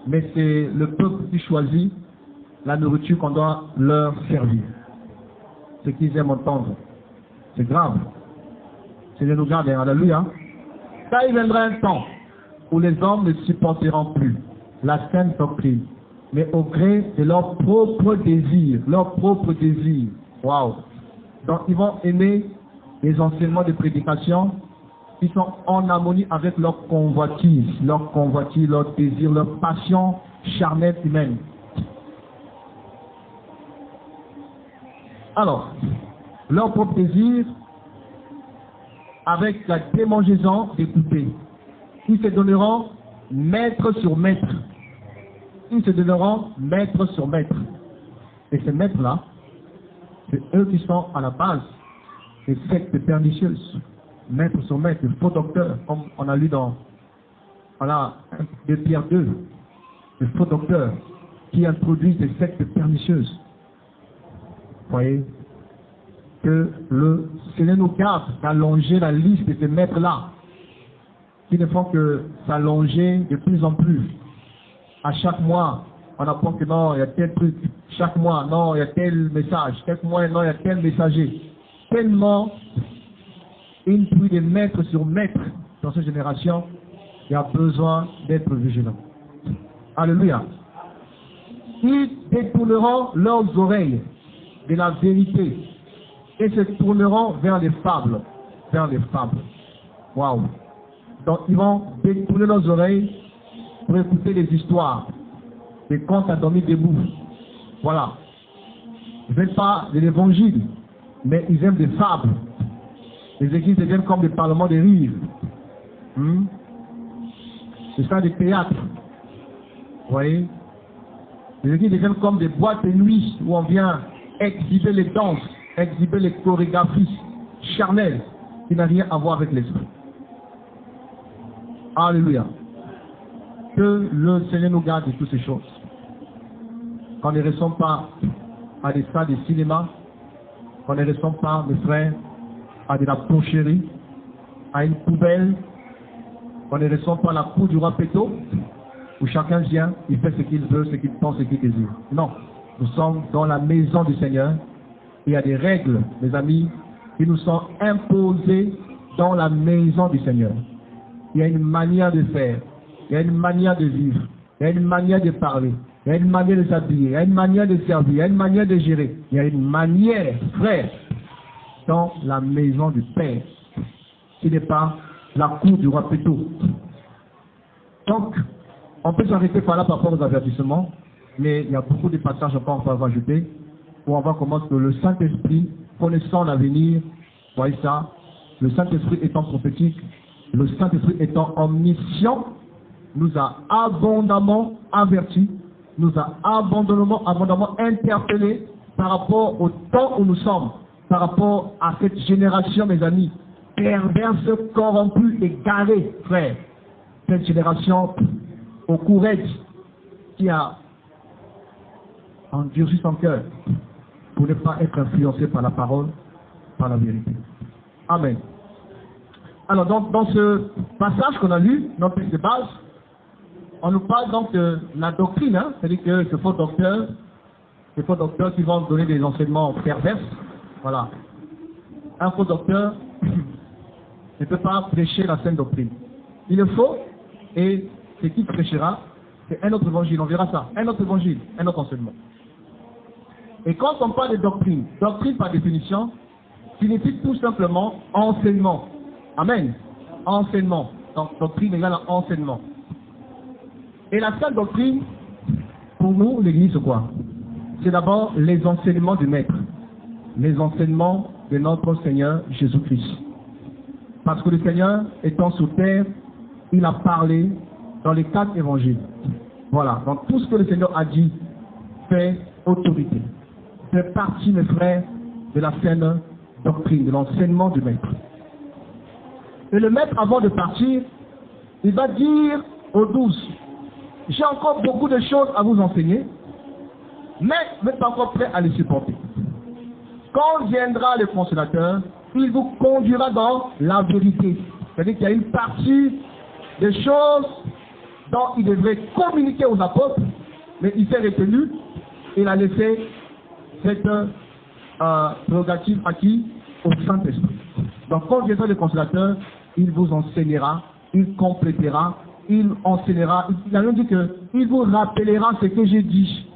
Mais c'est le peuple qui choisit la nourriture qu'on doit leur servir. Ce qu'ils aiment entendre. C'est grave. Seigneur nous garde, alléluia. Ça, il viendra un temps où les hommes ne supporteront plus la saine doctrine, mais au gré de leur propre désir, Waouh! Donc, ils vont aimer les enseignements de prédication qui sont en harmonie avec leur convoitise, leur désir, leur passion charnelle humaine. Alors, leur propre désir avec la démangeaison d'écouter. Ils se donneront maître sur maître. Ils se donneront maître sur maître. Et ces maîtres-là, c'est eux qui sont à la base des sectes pernicieuses. Maître sur maître, faux docteurs, comme on a lu dans 2 Pierre 2, les faux docteurs qui introduisent des sectes pernicieuses. Vous voyez? Que le Seigneur nous garde d'allonger la liste de ces maîtres-là, qui ne font que s'allonger de plus en plus. À chaque mois, on apprend que non, il y a tel truc. Chaque mois, non, il y a tel message. Chaque mois, non, il y a tel messager. Tellement une pluie de maîtres sur maîtres dans cette génération, il y a besoin d'être vigilant. Alléluia. Ils détourneront leurs oreilles de la vérité et se tourneront vers les fables. Vers les fables. Waouh. Donc ils vont détourner leurs oreilles pour écouter des histoires, des contes à dormir debout. Voilà. Ils ne veulent pas de l'évangile, mais ils aiment des fables. Les églises deviennent comme des parlements de rire. C'est ça des théâtres. Vous voyez? Les églises deviennent comme des boîtes de nuit où on vient exhiber les danses, exhiber les chorégraphies charnelles qui n'ont rien à voir avec l'esprit. Alléluia. Que le Seigneur nous garde de toutes ces choses. Qu'on ne ressemble pas à des salles de cinéma, qu'on ne ressemble pas, mes frères, à de la porcherie, à une poubelle, qu'on ne ressemble pas à la cour du roi Péto, où chacun vient, il fait ce qu'il veut, ce qu'il pense, ce qu'il désire. Non, nous sommes dans la maison du Seigneur. Il y a des règles, mes amis, qui nous sont imposées dans la maison du Seigneur. Il y a une manière de faire, il y a une manière de vivre, il y a une manière de parler, il y a une manière de s'habiller, il y a une manière de servir, il y a une manière de gérer. Il y a une manière, frère, dans la maison du Père, qui n'est pas la cour du roi Péto. Donc, on peut s'arrêter par là par rapport aux avertissements, mais il y a beaucoup de passages encore qu'on va ajouter, où on va commencer que le Saint-Esprit, connaissant l'avenir, voyez ça, le Saint-Esprit étant prophétique, le Saint-Esprit étant omniscient, nous a abondamment avertis, nous a abondamment interpellés par rapport au temps où nous sommes, par rapport à cette génération, mes amis, perverse, corrompue, égarée, frère. Cette génération au courage qui a endurci son cœur pour ne pas être influencé par la parole, par la vérité. Amen. Alors, donc, dans ce passage qu'on a lu, notre texte de base, on nous parle donc de la doctrine, hein, c'est-à-dire que ce faux docteur qui vont donner des enseignements pervers, voilà. Un faux docteur ne peut pas prêcher la saine doctrine. Il est faux, et ce qu'il prêchera, c'est un autre évangile, on verra ça, un autre évangile, un autre enseignement. Et quand on parle de doctrine, doctrine par définition, signifie tout simplement enseignement. Amen. Enseignement. Donc, doctrine égale à enseignement. Et la seule doctrine, pour nous, l'Église, c'est quoi? C'est d'abord les enseignements du Maître. Les enseignements de notre Seigneur Jésus-Christ. Parce que le Seigneur, étant sur terre, il a parlé dans les 4 évangiles. Voilà. Donc, tout ce que le Seigneur a dit fait autorité. Fait partie, mes frères, de la saine doctrine, de l'enseignement du Maître. Et le Maître, avant de partir, il va dire aux 12, j'ai encore beaucoup de choses à vous enseigner, mais vous n'êtes pas encore prêts à les supporter. Quand viendra le consolateur, il vous conduira dans la vérité. C'est-à-dire qu'il y a une partie des choses dont il devrait communiquer aux apôtres, mais il s'est retenu, il a laissé cette prérogative à qui? Au Saint-Esprit. Donc quand viendra le consolateur, il vous enseignera, il complétera, il enseignera, il a même dit qu'il vous rappellera ce que j'ai dit.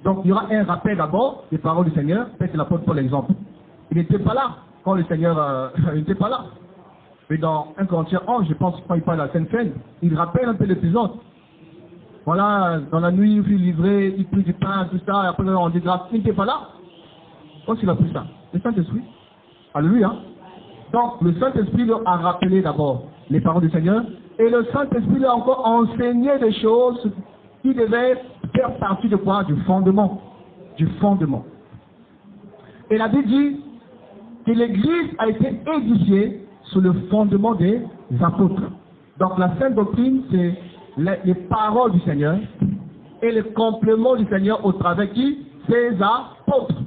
Donc il y aura un rappel d'abord des paroles du Seigneur, peut-être l'apôtre Paul l'exemple. Il n'était pas là quand le Seigneur il n'était pas là. Mais dans 1 Corinthiens 11, je pense quand il parle de la Sainte Seine, il rappelle un peu l'épisode. Voilà, dans la nuit, il livrait, il prit du pain, tout ça, et après on dit grâce, il n'était pas là. Quand il a pris ça? Le Saint-Esprit. Alléluia. Donc le Saint-Esprit leur a rappelé d'abord les paroles du Seigneur, et le Saint-Esprit leur a encore enseigné des choses qui devaient faire partie de quoi? Du fondement. Du fondement. Et la Bible dit que l'Église a été édifiée sur le fondement des apôtres. Donc la sainte doctrine, c'est les paroles du Seigneur et le complément du Seigneur au travers qui? Ses apôtres.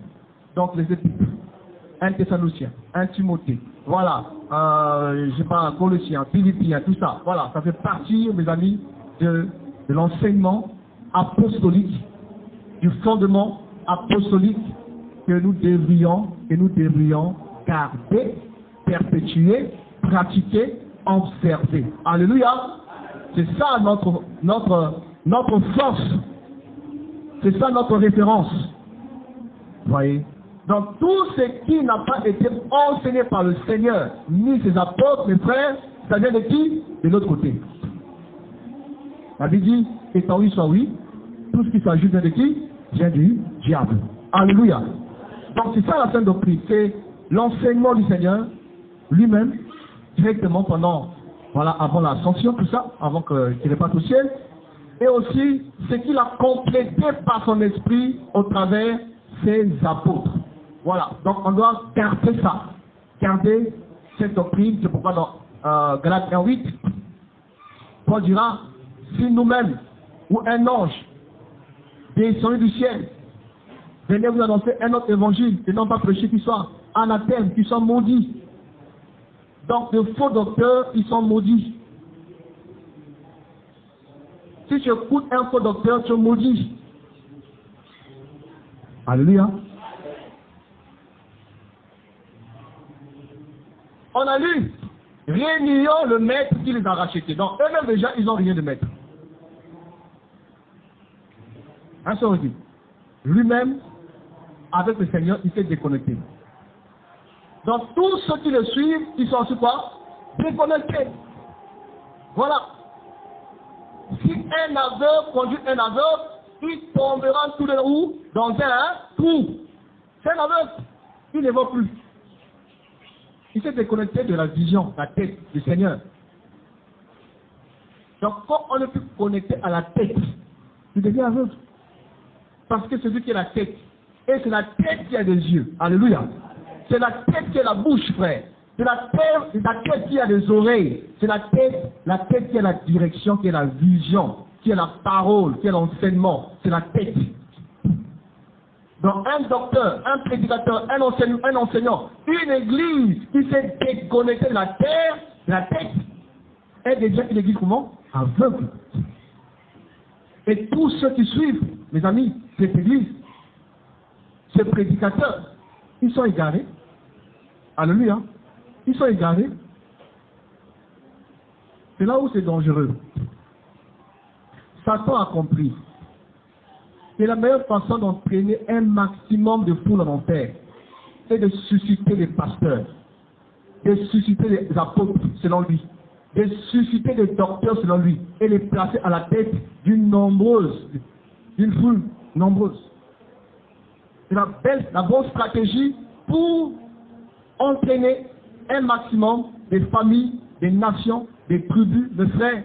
Donc les épîtres. 1 Thessaloniciens, 1 Timothée, voilà, je sais pas, Colossiens, Philippiens, tout ça, voilà, ça fait partie, mes amis, de l'enseignement apostolique, du fondement apostolique que nous devrions garder, perpétuer, pratiquer, observer. Alléluia. C'est ça notre force. C'est ça notre référence. Voyez. Donc tout ce qui n'a pas été enseigné par le Seigneur, ni ses apôtres, mes frères, ça vient de qui? De l'autre côté. La Bible dit, étant oui soit oui, tout ce qui s'ajoute vient de qui? Vient du diable. Alléluia. Donc c'est ça la sainte doctrine, c'est l'enseignement du Seigneur lui-même, directement pendant, voilà, avant l'ascension, tout ça, avant qu'il reparte au ciel, et aussi ce qu'il a complété par son esprit au travers ses apôtres. Voilà, donc on doit garder ça, garder cette doctrine. C'est pourquoi dans Galates 1:8, Paul dira, si nous-mêmes ou un ange descendu du ciel venez vous annoncer un autre évangile et non pas prêcher qui soit anathème, qui soit maudit. Donc de faux docteurs, ils sont maudits. Si tu écoutes un faux docteur, tu es maudit. Alléluia. On a lu, réunions le maître qui les a rachetés. Donc eux-mêmes déjà, ils n'ont rien de maître. Un seul aussi. Lui-même, avec le Seigneur, il s'est déconnecté. Donc tous ceux qui le suivent, ils sont sur quoi? Déconnectés. Voilà. Si un aveugle conduit un aveugle, il tombera tous les roues dans un trou. C'est un aveugle. Il ne voit plus. Il s'est déconnecté de la vision, la tête du Seigneur. Donc quand on ne peut connecter à la tête, il devient aveugle. Parce que c'est lui qui est la tête. Et c'est la tête qui a des yeux. Alléluia. C'est la tête qui a la bouche, frère. C'est la tête qui a des oreilles. C'est la tête qui a la direction, qui a la vision, qui a la parole, qui a l'enseignement. C'est la tête. Donc un docteur, un prédicateur, un enseignant, une église qui s'est déconnectée de la terre, de la tête, est déjà une église comment? Aveugle. Et tous ceux qui suivent, mes amis, cette église, ces prédicateurs, ils sont égarés. Alléluia. Ils sont égarés. C'est là où c'est dangereux. Satan a compris. Et la meilleure façon d'entraîner un maximum de foule en enfer, c'est de susciter les pasteurs, de susciter les apôtres selon lui, de susciter des docteurs selon lui, et les placer à la tête d'une foule nombreuse. C'est la bonne stratégie pour entraîner un maximum des familles, des nations, des tribus, de frères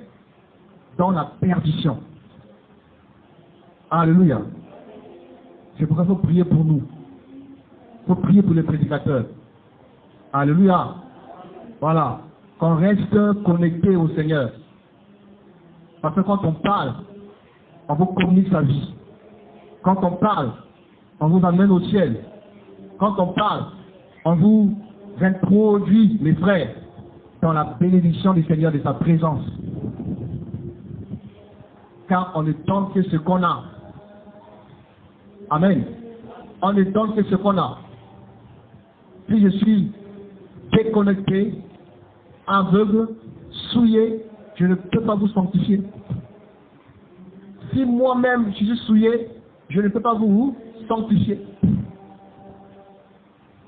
dans la perdition. Alléluia. C'est pourquoi il faut prier pour nous. Il faut prier pour les prédicateurs. Alléluia. Voilà. Qu'on reste connecté au Seigneur. Parce que quand on parle, on vous communique sa vie. Quand on parle, on vous amène au ciel. Quand on parle, on vous introduit, mes frères, dans la bénédiction du Seigneur, de sa présence. Car on ne donne que ce qu'on a. Amen. On ne donne que ce qu'on a. Si je suis déconnecté, aveugle, souillé, je ne peux pas vous sanctifier. Si moi-même je suis souillé, je ne peux pas vous sanctifier.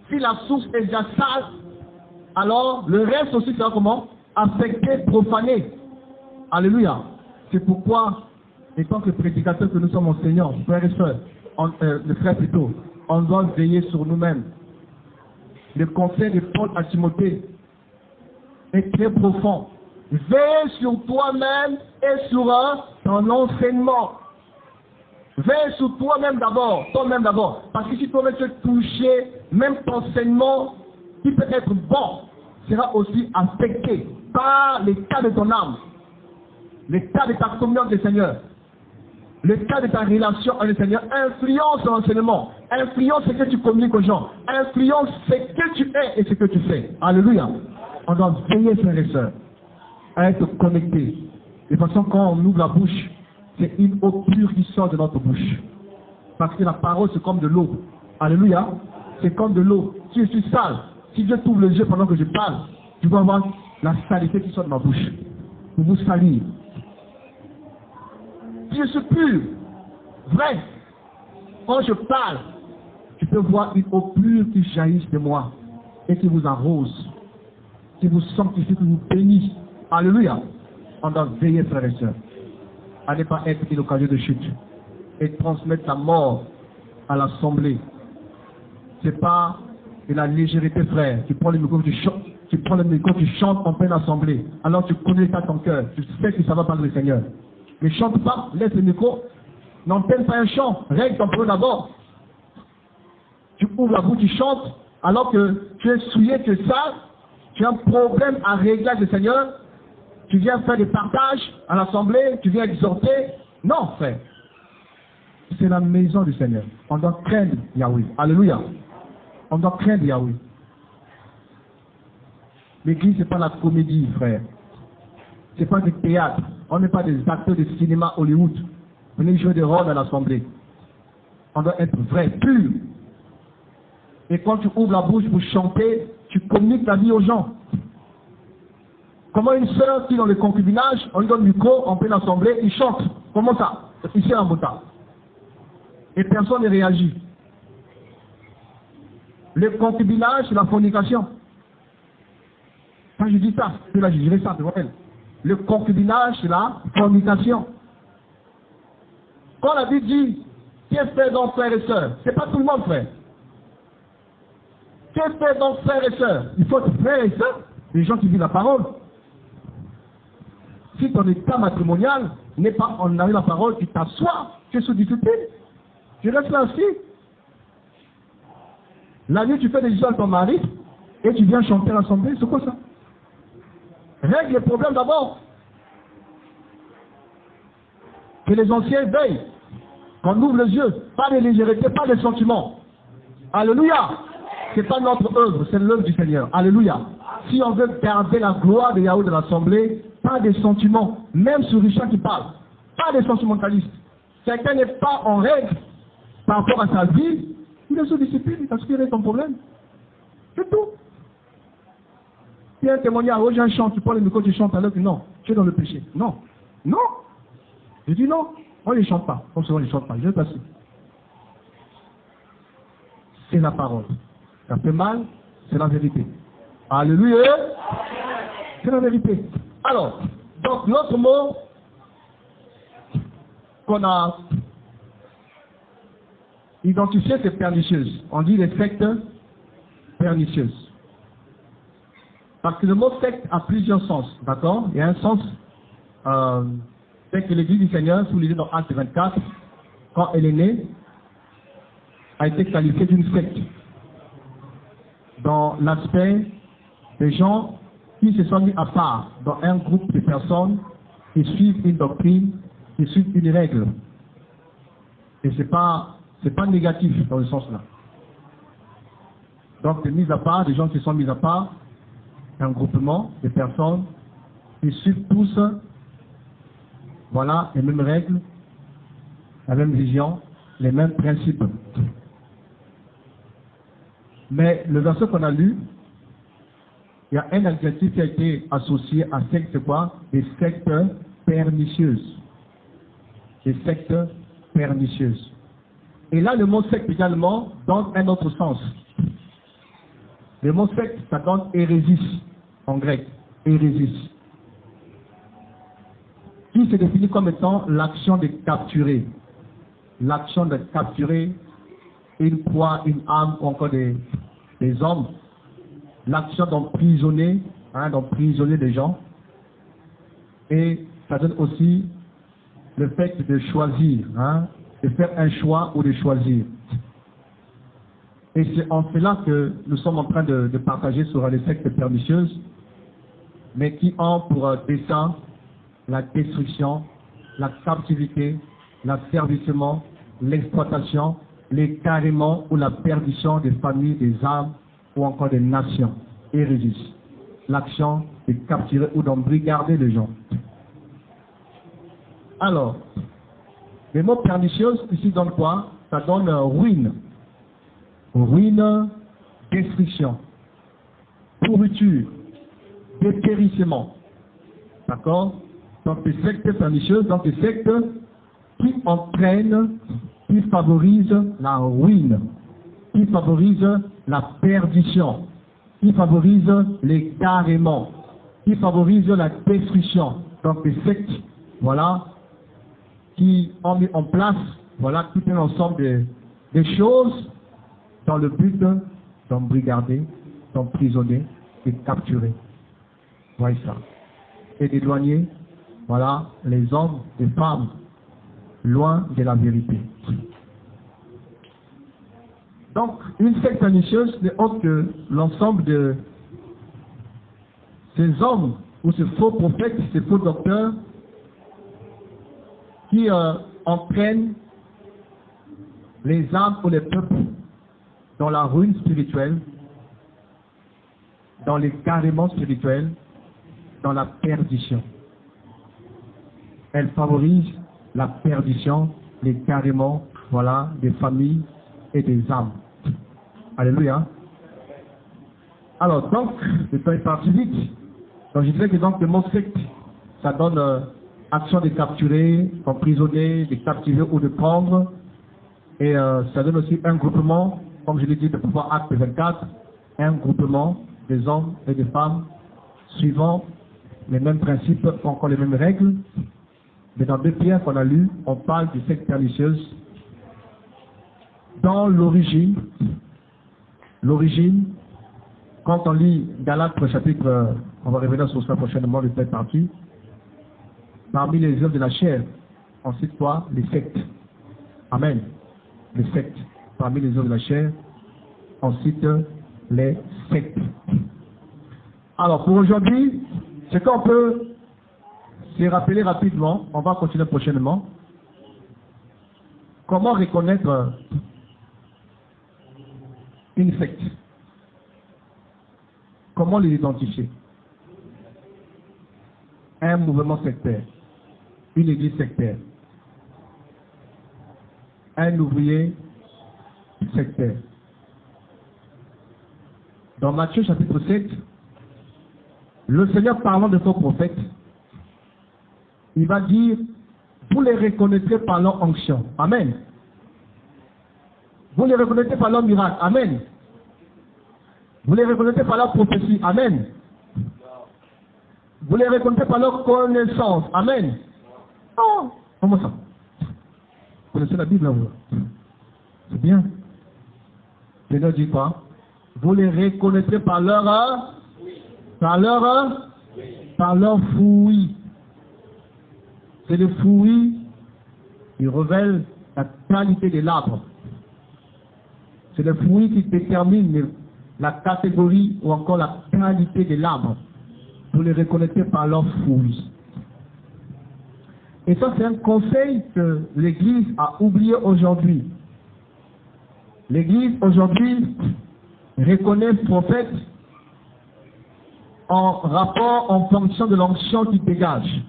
Si la source est déjà sale, alors le reste aussi sera comment? Affecté, profané. Alléluia. C'est pourquoi, étant que prédicateurs que nous sommes enseignants, frères et sœurs, le frère plutôt, on doit veiller sur nous-mêmes. Le conseil de Paul à Timothée est très profond. Veille sur toi-même et sur ton enseignement. Veille sur toi-même d'abord, Parce que si toi-même tu es touché, même ton enseignement, qui peut être bon, sera aussi affecté par l'état de ton âme, l'état de ta communion avec le Seigneur. Le cas de ta relation avec le Seigneur influence ton enseignement, influence ce que tu communiques aux gens, influence ce que tu es et ce que tu fais. Alléluia. On doit veiller, frères et sœurs, à être connectés. De façon, quand on ouvre la bouche, c'est une eau pure qui sort de notre bouche. Parce que la parole, c'est comme de l'eau. Alléluia. C'est comme de l'eau. Si je suis sale, si Dieu t'ouvre les yeux pendant que je parle, tu vas avoir la saleté qui sort de ma bouche. Pour vous salir. Si je suis pur, vrai, quand je parle, tu peux voir une eau pure qui jaillisse de moi et qui vous arrose, qui vous sanctifie, qui vous bénit. Alléluia. On doit veiller, frères et sœurs, à ne pas être une occasion de chute et transmettre la mort à l'assemblée. C'est pas de la légèreté, frère. Tu prends le micro, tu chantes en pleine assemblée. Alors tu connais ça ton cœur. Tu sais que ça va parler le Seigneur. Ne chante pas, laisse le micro. N'entends pas un chant. Règle ton problème d'abord. Tu ouvres la bouche, tu chantes, alors que tu es souillé, tu es sale. Tu as un problème à régler avec le Seigneur. Tu viens faire des partages à l'assemblée, tu viens exhorter. Non, frère. C'est la maison du Seigneur. On doit craindre Yahweh. Alléluia. On doit craindre Yahweh. L'église, ce n'est pas la comédie, frère. Ce n'est pas du théâtre. On n'est pas des acteurs de cinéma Hollywood. Venez jouer des rôles à l'assemblée. On doit être vrai, pur. Et quand tu ouvres la bouche pour chanter, tu communiques la vie aux gens. Comment une sœur qui est dans le concubinage, on lui donne le micro, en pleine assemblée, il chante. Comment ça? Ici en Bota. Et personne ne réagit. Le concubinage, c'est la fornication. Quand je dis ça, c'est là, je dirais ça devant elle. Le concubinage, c'est la fornication. Quand la Bible dit, qu'est-ce que fait donc, frères et sœurs? C'est pas tout le monde, frère. Qu'est-ce que fait donc, frères et sœurs? Il faut être frères et sœurs, les gens qui vivent la parole. Si ton état matrimonial n'est pas en arrière la parole, tu t'assois, tu es sous discipline. Tu restes là aussi. La nuit, tu fais des histoires avec ton mari et tu viens chanter à l'assemblée. C'est quoi ça? Règle les problèmes d'abord. Que les anciens veillent. Qu'on ouvre les yeux. Pas de légèreté, pas de sentiments. Alléluia. Ce n'est pas notre œuvre, c'est l'œuvre du Seigneur. Alléluia. Si on veut garder la gloire de Yahweh de l'assemblée, pas de sentiments. Même sur Richard qui parle. Pas de sentimentalistes. Quelqu'un n'est pas en règle par rapport à sa vie. Il est sous discipline, il aspire ton problème. C'est tout. Il y a un témoignage, oh j'ai un chant, tu prends le micro, tu chantes alors que non, tu es dans le péché. Non. Non. Je dis non. Moi je ne chante pas. Comme souvent je ne chante pas. Je vais passer. C'est la parole. Ça fait mal, c'est la vérité. Alléluia. C'est la vérité. Alors, donc l'autre mot qu'on a identifié, c'est pernicieuse. On dit les sectes pernicieuses. Parce que le mot secte a plusieurs sens, d'accord? Il y a un sens, c'est que l'Église du Seigneur, sous l'idée dans Acte 24, quand elle est née, a été qualifiée d'une secte. Dans l'aspect des gens qui se sont mis à part dans un groupe de personnes qui suivent une doctrine, qui suivent une règle. Et c'est pas négatif dans ce sens-là. Donc, c'est mis à part, des gens qui sont mis à part, un groupement de personnes qui suivent tous, voilà, les mêmes règles, la même vision, les mêmes principes. Mais le verset qu'on a lu, il y a un adjectif qui a été associé à secte, c'est quoi? Des sectes pernicieuses. Des sectes pernicieuses. Et là, le mot secte également donne un autre sens. Le mot secte, ça donne hérésis en grec. Hérésis. Qui se définit comme étant l'action de capturer. L'action de capturer une proie, une âme ou encore des hommes. L'action d'emprisonner, d'emprisonner des gens. Et ça donne aussi le fait de choisir, de faire un choix ou de choisir. Et c'est en cela que nous sommes en train de partager sur les sectes pernicieuses, mais qui ont pour dessein la destruction, la captivité l'asservissement, l'exploitation, l'égarement ou la perdition des familles, des âmes ou encore des nations et régissent l'action de capturer ou d'embrigader les gens. Alors, les mots pernicieuses ici donnent quoi? Ça donne ruine. Ruine, destruction, pourriture, dépérissement. D'accord? Donc des sectes pernicieuses, donc des sectes qui entraînent, qui favorisent la ruine, qui favorisent la perdition, qui favorisent l'égarement, qui favorisent la destruction. Donc des sectes, voilà, qui ont mis en place, voilà, tout un ensemble de choses dans le but d'embrigader, d'emprisonner et de capturer. Voyez ça. Et d'éloigner, voilà, les hommes et femmes loin de la vérité. Donc, une secte pernicieuse n'est autre que l'ensemble de ces hommes ou ces faux prophètes, ces faux docteurs qui entraînent les âmes ou les peuples dans la ruine spirituelle, dans l'égarement spirituel, dans la perdition. Elle favorise la perdition, l'égarement, voilà, des familles et des âmes. Alléluia. Alors, donc, le temps est parti vite. Donc, je dirais que donc, le mot secte, ça donne action de capturer, d'emprisonner, de captiver ou de prendre. Et ça donne aussi un groupement, comme je l'ai dit, de pouvoir acte 24, un groupement des hommes et des femmes suivant les mêmes principes, encore les mêmes règles. Mais dans 2 Pierre qu'on a lu, on parle de secte pernicieuse. Dans l'origine, quand on lit Galates chapitre, on va revenir sur ça prochainement, le thème partie, parmi les œuvres de la chair, on cite quoi? Les sectes. Amen. Les sectes. Parmi les œuvres de la chair, on cite les sectes. Alors, pour aujourd'hui, ce qu'on peut se rappeler rapidement, on va continuer prochainement, comment reconnaître une secte? Comment les identifier? Un mouvement sectaire, une église sectaire, un ouvrier sectaire. Dans Matthieu chapitre 7, le Seigneur parlant de faux prophètes, il va dire, vous les reconnaîtrez par leur onction. Amen. Vous les reconnaîtrez par leur miracle. Amen. Vous les reconnaîtrez par leur prophétie. Amen. Vous les reconnaîtrez par leur connaissance. Amen. Oh, comment ça? Vous connaissez la Bible là, vous? C'est bien. Le Seigneur dit quoi? Vous les reconnaîtrez par leur fruit. C'est le fruit qui révèle la qualité de l'arbre. C'est le fruit qui détermine la catégorie ou encore la qualité de l'arbre. Vous les reconnaîtrez par leurs fruits. Et ça, c'est un conseil que l'Église a oublié aujourd'hui. L'Église aujourd'hui reconnaît le prophète en rapport, en fonction de l'onction qui dégage.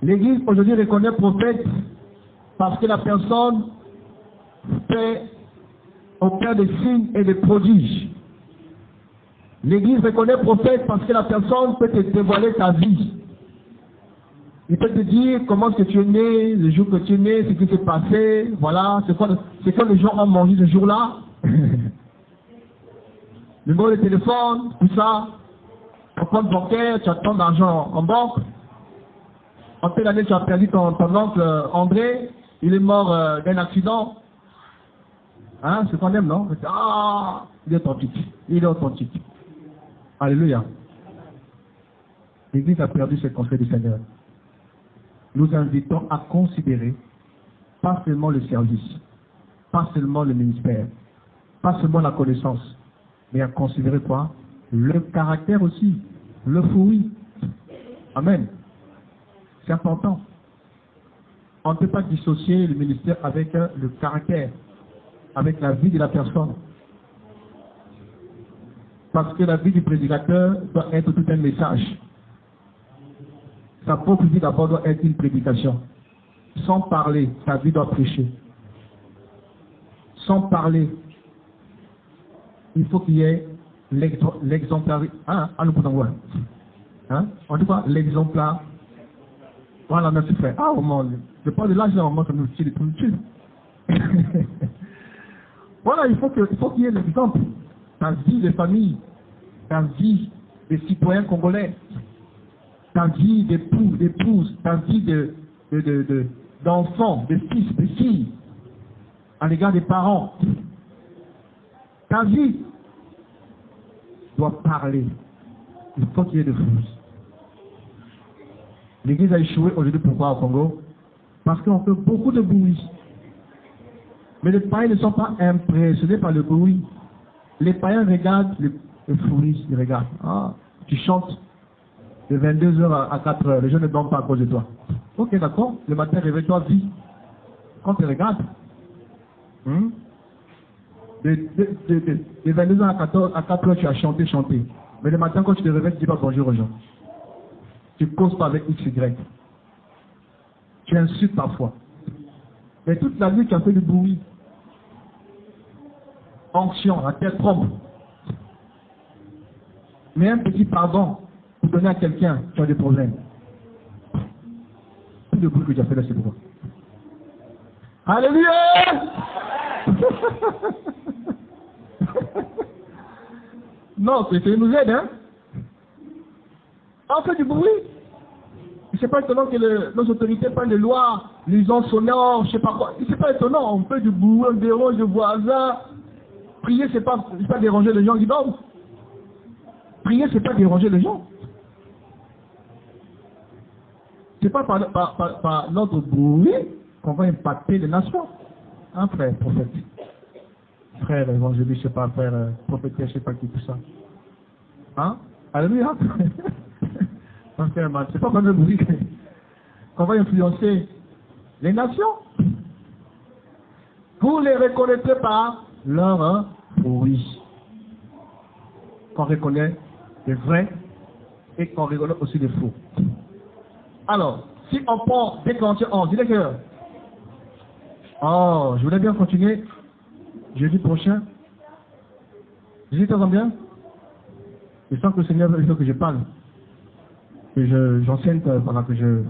L'Église aujourd'hui reconnaît le prophète parce que la personne fait aucun des signes et des prodiges. L'Église reconnaît le prophète parce que la personne peut te dévoiler ta vie. Il peut te dire comment est-ce que tu es né, le jour que tu es né, ce qui s'est passé, voilà, c'est quoi les gens ont mangé ce jour-là. Le numéro de téléphone, tout ça, ton compte bancaire, tu as ton argent en banque. En telle année, tu as perdu ton oncle André, il est mort d'un accident. Hein, c'est qu'on aime, non? Ah, il est authentique. Il est authentique. Alléluia. L'Église a perdu ce conseil du Seigneur. Nous invitons à considérer pas seulement le service, pas seulement le ministère, pas seulement la connaissance, mais à considérer quoi? Le caractère aussi, le fruit. Amen. C'est important. On ne peut pas dissocier le ministère avec le caractère, avec la vie de la personne. Parce que la vie du prédicateur doit être tout un message. Sa propre vie d'abord doit être une prédication. Sans parler, sa vie doit prêcher. Sans parler, il faut qu'il y ait l'exemplarité. On dit quoi? L'exemplar. Voilà, merci frère. Ah, au monde. Je parle de l'âge d'un moment que nous tue. Voilà, il faut qu'il y ait l'exemple. Ta vie de famille, ta vie des citoyens congolais, ta vie d'époux, d'épouse, ta vie d'enfants, de fils, de filles, à l'égard des parents. Ta vie doit parler. Il faut qu'il y ait de choses. L'Église a échoué aujourd'hui, pourquoi au Congo? Parce qu'on fait beaucoup de bruit. Mais les païens ne sont pas impressionnés par le bruit. Les païens regardent le fruit, ils regardent. Ah, tu chantes de 22h à 4h, les gens ne dorment pas à cause de toi. Ok, d'accord, le matin, réveille-toi, vis. Quand tu regardes, de 22h à 4h, tu as chanté. Mais le matin, quand tu te réveilles, tu ne dis pas bonjour aux gens. Tu ne causes pas avec XY. Tu insultes parfois. Mais toute la vie, tu as fait du bruit. Onction, la tête trompe. Mais un petit pardon pour donner à quelqu'un qui a des problèmes. Tout le bruit que tu as fait là, c'est pourquoi. Alléluia! Non, c'est nous aide, hein? On fait du bruit. C'est pas étonnant que nos autorités prennent des lois, les ont sonores, je sais pas quoi. C'est pas étonnant, on fait du bruit, on dérange les voisins. Prier, c'est pas déranger les gens qui dorment. Prier, c'est pas déranger les gens. C'est pas par notre bruit qu'on va impacter les nations. Hein, frère, prophète. Frère évangéliste, je sais pas, frère prophète, je sais pas qui, tout ça. Hein? Alléluia. C'est pas comme le bruit qu'on va influencer les nations. Vous les reconnaîtrez par leur fruit. Qu'on reconnaît les vrais et qu'on reconnaît aussi les faux. Alors, si on prend 2 Corinthiens 11, il est que... Oh, je voulais bien continuer. Jeudi prochain. Jeudi, t'entends bien? Je sens que le Seigneur veut que je parle. Que j'enseigne, voilà, que je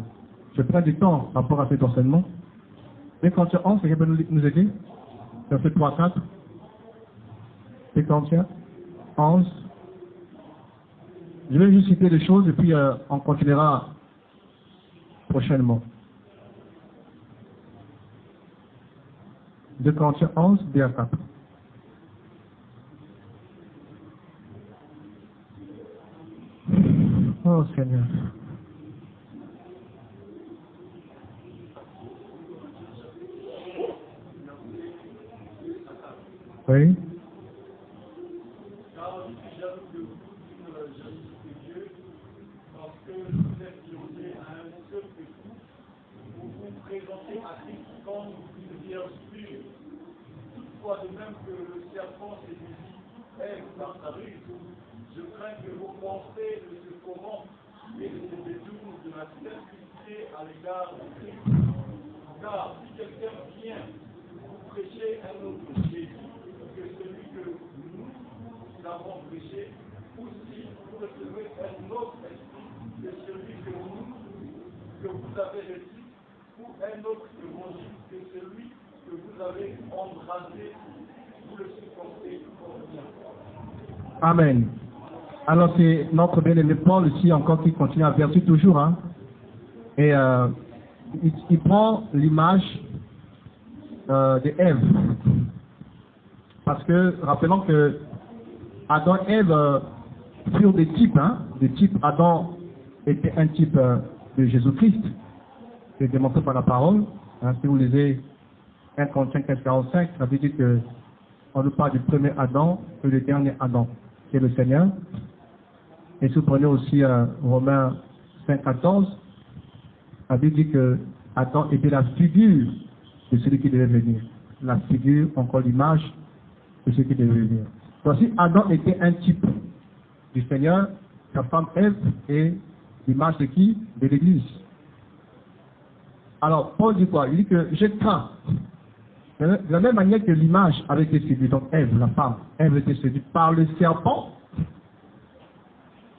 prends du temps par rapport à cet enseignement. 2 Corinthiens 11, c'est qui peut nous aider? Verset 3 à 4. 2 Corinthiens 11. Je vais juste citer des choses et puis on continuera prochainement. 2 Corinthiens 11, 2 à 4. Oh Seigneur. Oui. De même que le serpent séduisit Ève dans sa ruse, je crains que vos pensées ne se corrompent et ne se détournent de la simplicité à l'égard de Christ. Car si quelqu'un vient vous prêcher un autre Jésus que celui que nous avons prêché, ou si vous recevez un autre esprit que celui que vous avez reçu, ou un autre évangile que celui que vous avez embrassé, vous le supportez comme bien. Amen. Alors c'est notre bien-aimé Paul ici encore qui continue à verser toujours. Hein. Et il prend l'image de Ève. Parce que, rappelons que Adam et Ève furent des types. Hein, des types. Adam était un type de Jésus-Christ. C'est démontré par la parole. Hein, si vous lisez 1 Corinthiens 15:45, ça veut dire que on nous parle du premier Adam et du dernier Adam, qui est le Seigneur. Et si vous prenez aussi Romains 5:14, ça veut dire que Adam était la figure de celui qui devait venir. La figure, encore l'image de celui qui devait venir. Voici, Adam était un type du Seigneur, sa femme Ève est l'image de qui? De l'Église. Alors, Paul dit quoi? Il dit que je crains. De la même manière que l'image avait été séduite, donc Ève, la femme, Ève était séduite par le serpent.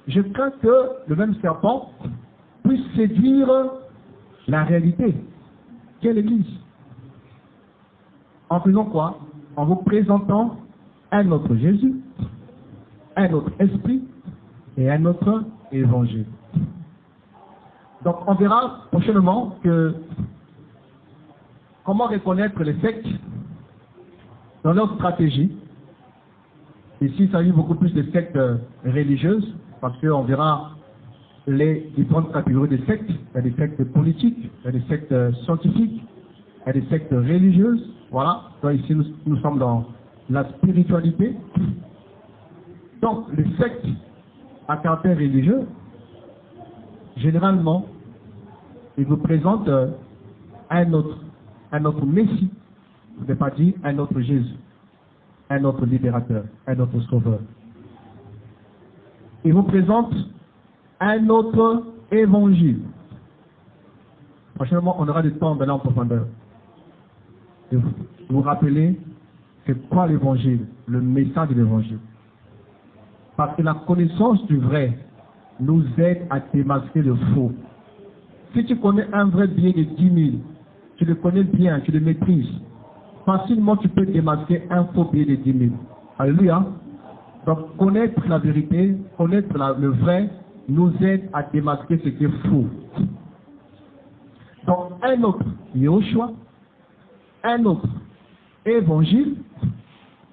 Je crains que le même serpent puisse séduire la réalité, qui est l'Église. En faisant quoi? En vous présentant un autre Jésus, un autre esprit et un autre évangile. Donc on verra prochainement que comment reconnaître les sectes dans leur stratégie. Ici, il s'agit beaucoup plus de sectes religieuses, parce qu'on verra les différentes catégories de sectes. Il y a des sectes politiques, il y a des sectes scientifiques, il y a des sectes religieuses. Voilà. Donc ici, nous sommes dans la spiritualité. Donc, les sectes à caractère religieux, généralement, ils vous présentent un autre Messie, je ne vais pas dire un autre Jésus, un autre libérateur, un autre sauveur. Ils vous présentent un autre évangile. Prochainement, on aura du temps d'aller en profondeur. Et vous rappelez, c'est quoi l'évangile, le message de l'évangile. Parce que la connaissance du vrai nous aide à démasquer le faux. Si tu connais un vrai billet de 10 000, tu le connais bien, tu le maîtrises, facilement tu peux démasquer un faux billet de 10 000. Alléluia. Donc connaître la vérité, connaître le vrai, nous aide à démasquer ce qui est faux. Donc un autre Yahushua, un autre évangile,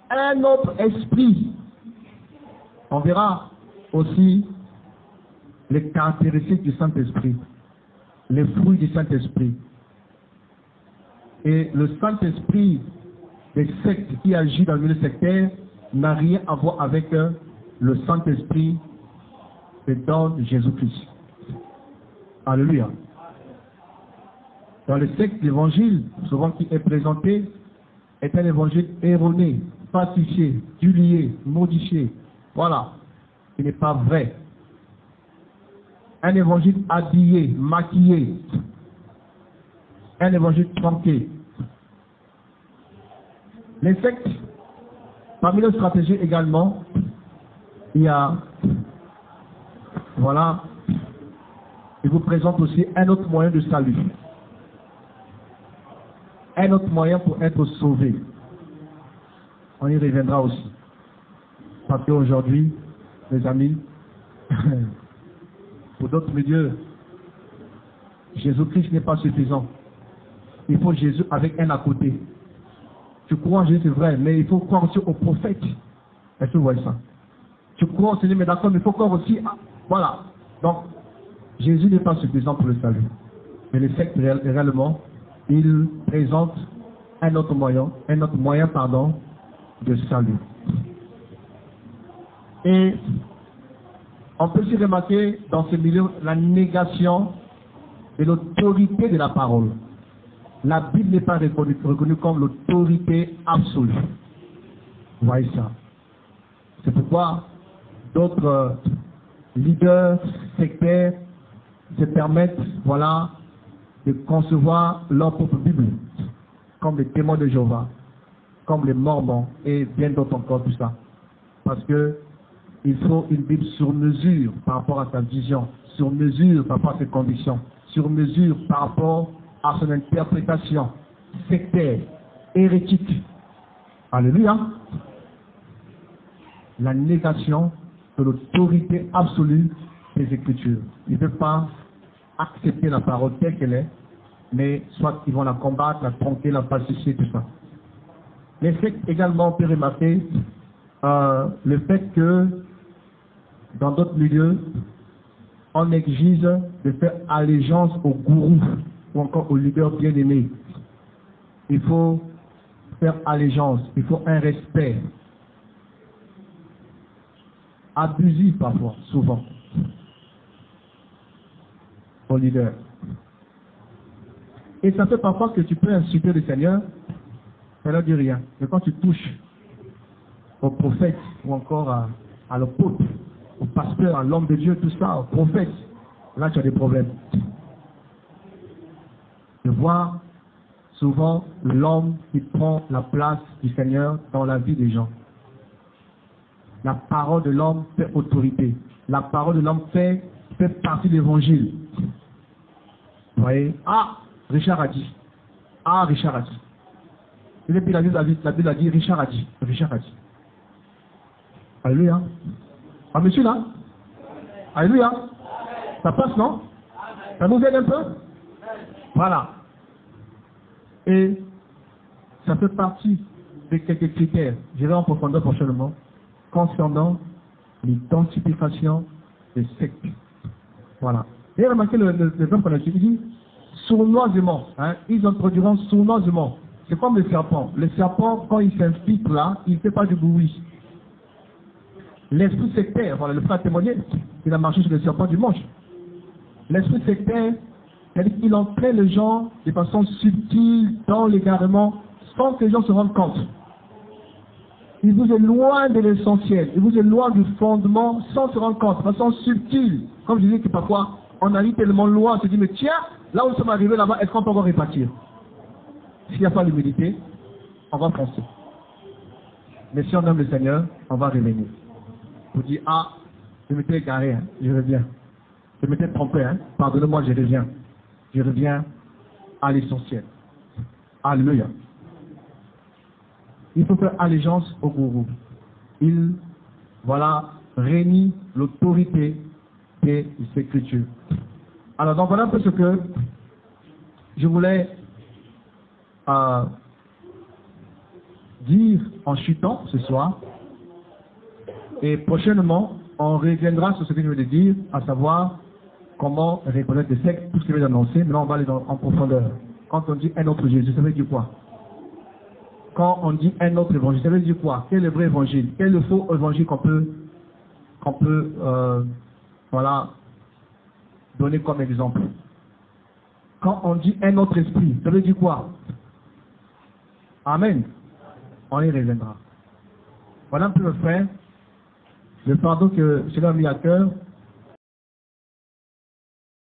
un autre esprit. On verra aussi les caractéristiques du Saint-Esprit, les fruits du Saint-Esprit. Et le Saint-Esprit des sectes qui agit dans le milieu sectaire n'a rien à voir avec le Saint-Esprit des dons de Jésus-Christ. Alléluia. Dans le secte, l'évangile, souvent qui est présenté, est un évangile erroné, falsifié, dulié, modifié. Voilà. Il n'est pas vrai. Un évangile habillé, maquillé. Un évangile tronqué. Les sectes, parmi leurs stratégies également, il y a, voilà, ils vous présentent aussi un autre moyen de salut. Un autre moyen pour être sauvé. On y reviendra aussi. Parce qu'aujourd'hui, les amis, pour d'autres milieux, Jésus-Christ n'est pas suffisant. Il faut Jésus avec un à côté. Tu crois en Jésus, c'est vrai, mais il faut croire aussi au prophète. Est-ce que vous voyez ça? Tu crois au Seigneur, mais d'accord, mais il faut croire aussi. Voilà. Donc, Jésus n'est pas suffisant pour le salut. Mais les sectes, réellement, ils présentent un autre moyen, de salut. Et on peut aussi remarquer dans ce milieu la négation de l'autorité de la parole. La Bible n'est pas reconnue comme l'autorité absolue. Vous voyez ça. C'est pourquoi d'autres leaders sectaires se permettent, voilà, de concevoir leur propre Bible, comme les témoins de Jéhovah, comme les Mormons et bien d'autres encore, tout ça. Parce que il faut une Bible sur mesure par rapport à sa vision, sur mesure par rapport à ses convictions, sur mesure par rapport à son interprétation sectaire, hérétique. Alléluia. La négation de l'autorité absolue des Écritures. Ils ne peuvent pas accepter la parole telle qu'elle est, mais soit ils vont la combattre, la tronquer, la falsifier, tout ça. Les sectes également, on peut remarquer le fait que dans d'autres milieux, on exige de faire allégeance au gourou ou encore au leader bien-aimé. Il faut faire allégeance, il faut un respect abusif parfois, souvent, au leader. Et ça fait parfois que tu peux insulter le Seigneur, ça ne dit rien. Mais quand tu touches au prophète ou encore à l'apôtre, au pasteur, à l'homme de Dieu, tout ça, au prophète, là tu as des problèmes. Je vois souvent l'homme qui prend la place du Seigneur dans la vie des gens. La parole de l'homme fait autorité. La parole de l'homme fait partie de l'évangile. Vous voyez? Ah, Richard a dit. Ah, Richard a dit. Et puis la Bible a dit, Richard a dit. Richard a dit. Alléluia. Ah, monsieur là? Alléluia. Ça passe, non? Ça nous aide un peu? Voilà. Et ça fait partie de quelques critères. J'irai en profondeur prochainement concernant l'identification des sectes. Voilà. Et remarquez l'exemple qu'on a utilisé, sournoisement. Hein, ils introduiront sournoisement. C'est comme le serpent. Le serpent, quand il s'infiltre là, il ne fait pas du bruit. L'esprit sectaire, voilà, le frère témoigné, il a marché sur le serpent du manche. L'esprit sectaire, c'est-à-dire qu'il entraîne les gens de façon subtile, dans l'égarement, sans que les gens se rendent compte. Il vous éloigne de l'essentiel, il vous éloigne du fondement sans se rendre compte, de façon subtile. Comme je disais que parfois, on arrive tellement loin, on se dit, mais tiens, là où nous sommes arrivés là-bas, est-ce qu'on peut encore répartir? S'il n'y a pas l'humilité, on va foncer. Mais si on aime le Seigneur, on va revenir. Vous dites, ah, je m'étais égaré, hein, je reviens. Je m'étais trompé, hein, pardonnez-moi, je reviens. Je reviens à l'essentiel. Alléluia. Il faut faire allégeance au gourou. Il, voilà, réunit l'autorité des Écritures. Alors, donc voilà un peu ce que je voulais dire en chutant ce soir. Et prochainement, on reviendra sur ce que je voulais dire, à savoir comment reconnaître les sectes, tout ce que je vais annoncer. Maintenant, on va aller en profondeur. Quand on dit un autre Jésus, ça veut dire quoi? Quand on dit un autre évangile, ça veut dire quoi? Quel est le vrai évangile? Quel est le faux évangile qu'on peut voilà, donner comme exemple? Quand on dit un autre esprit, ça veut dire quoi? Amen. On y reviendra. Voilà un peu, frère, le pardon que cela a mis à cœur.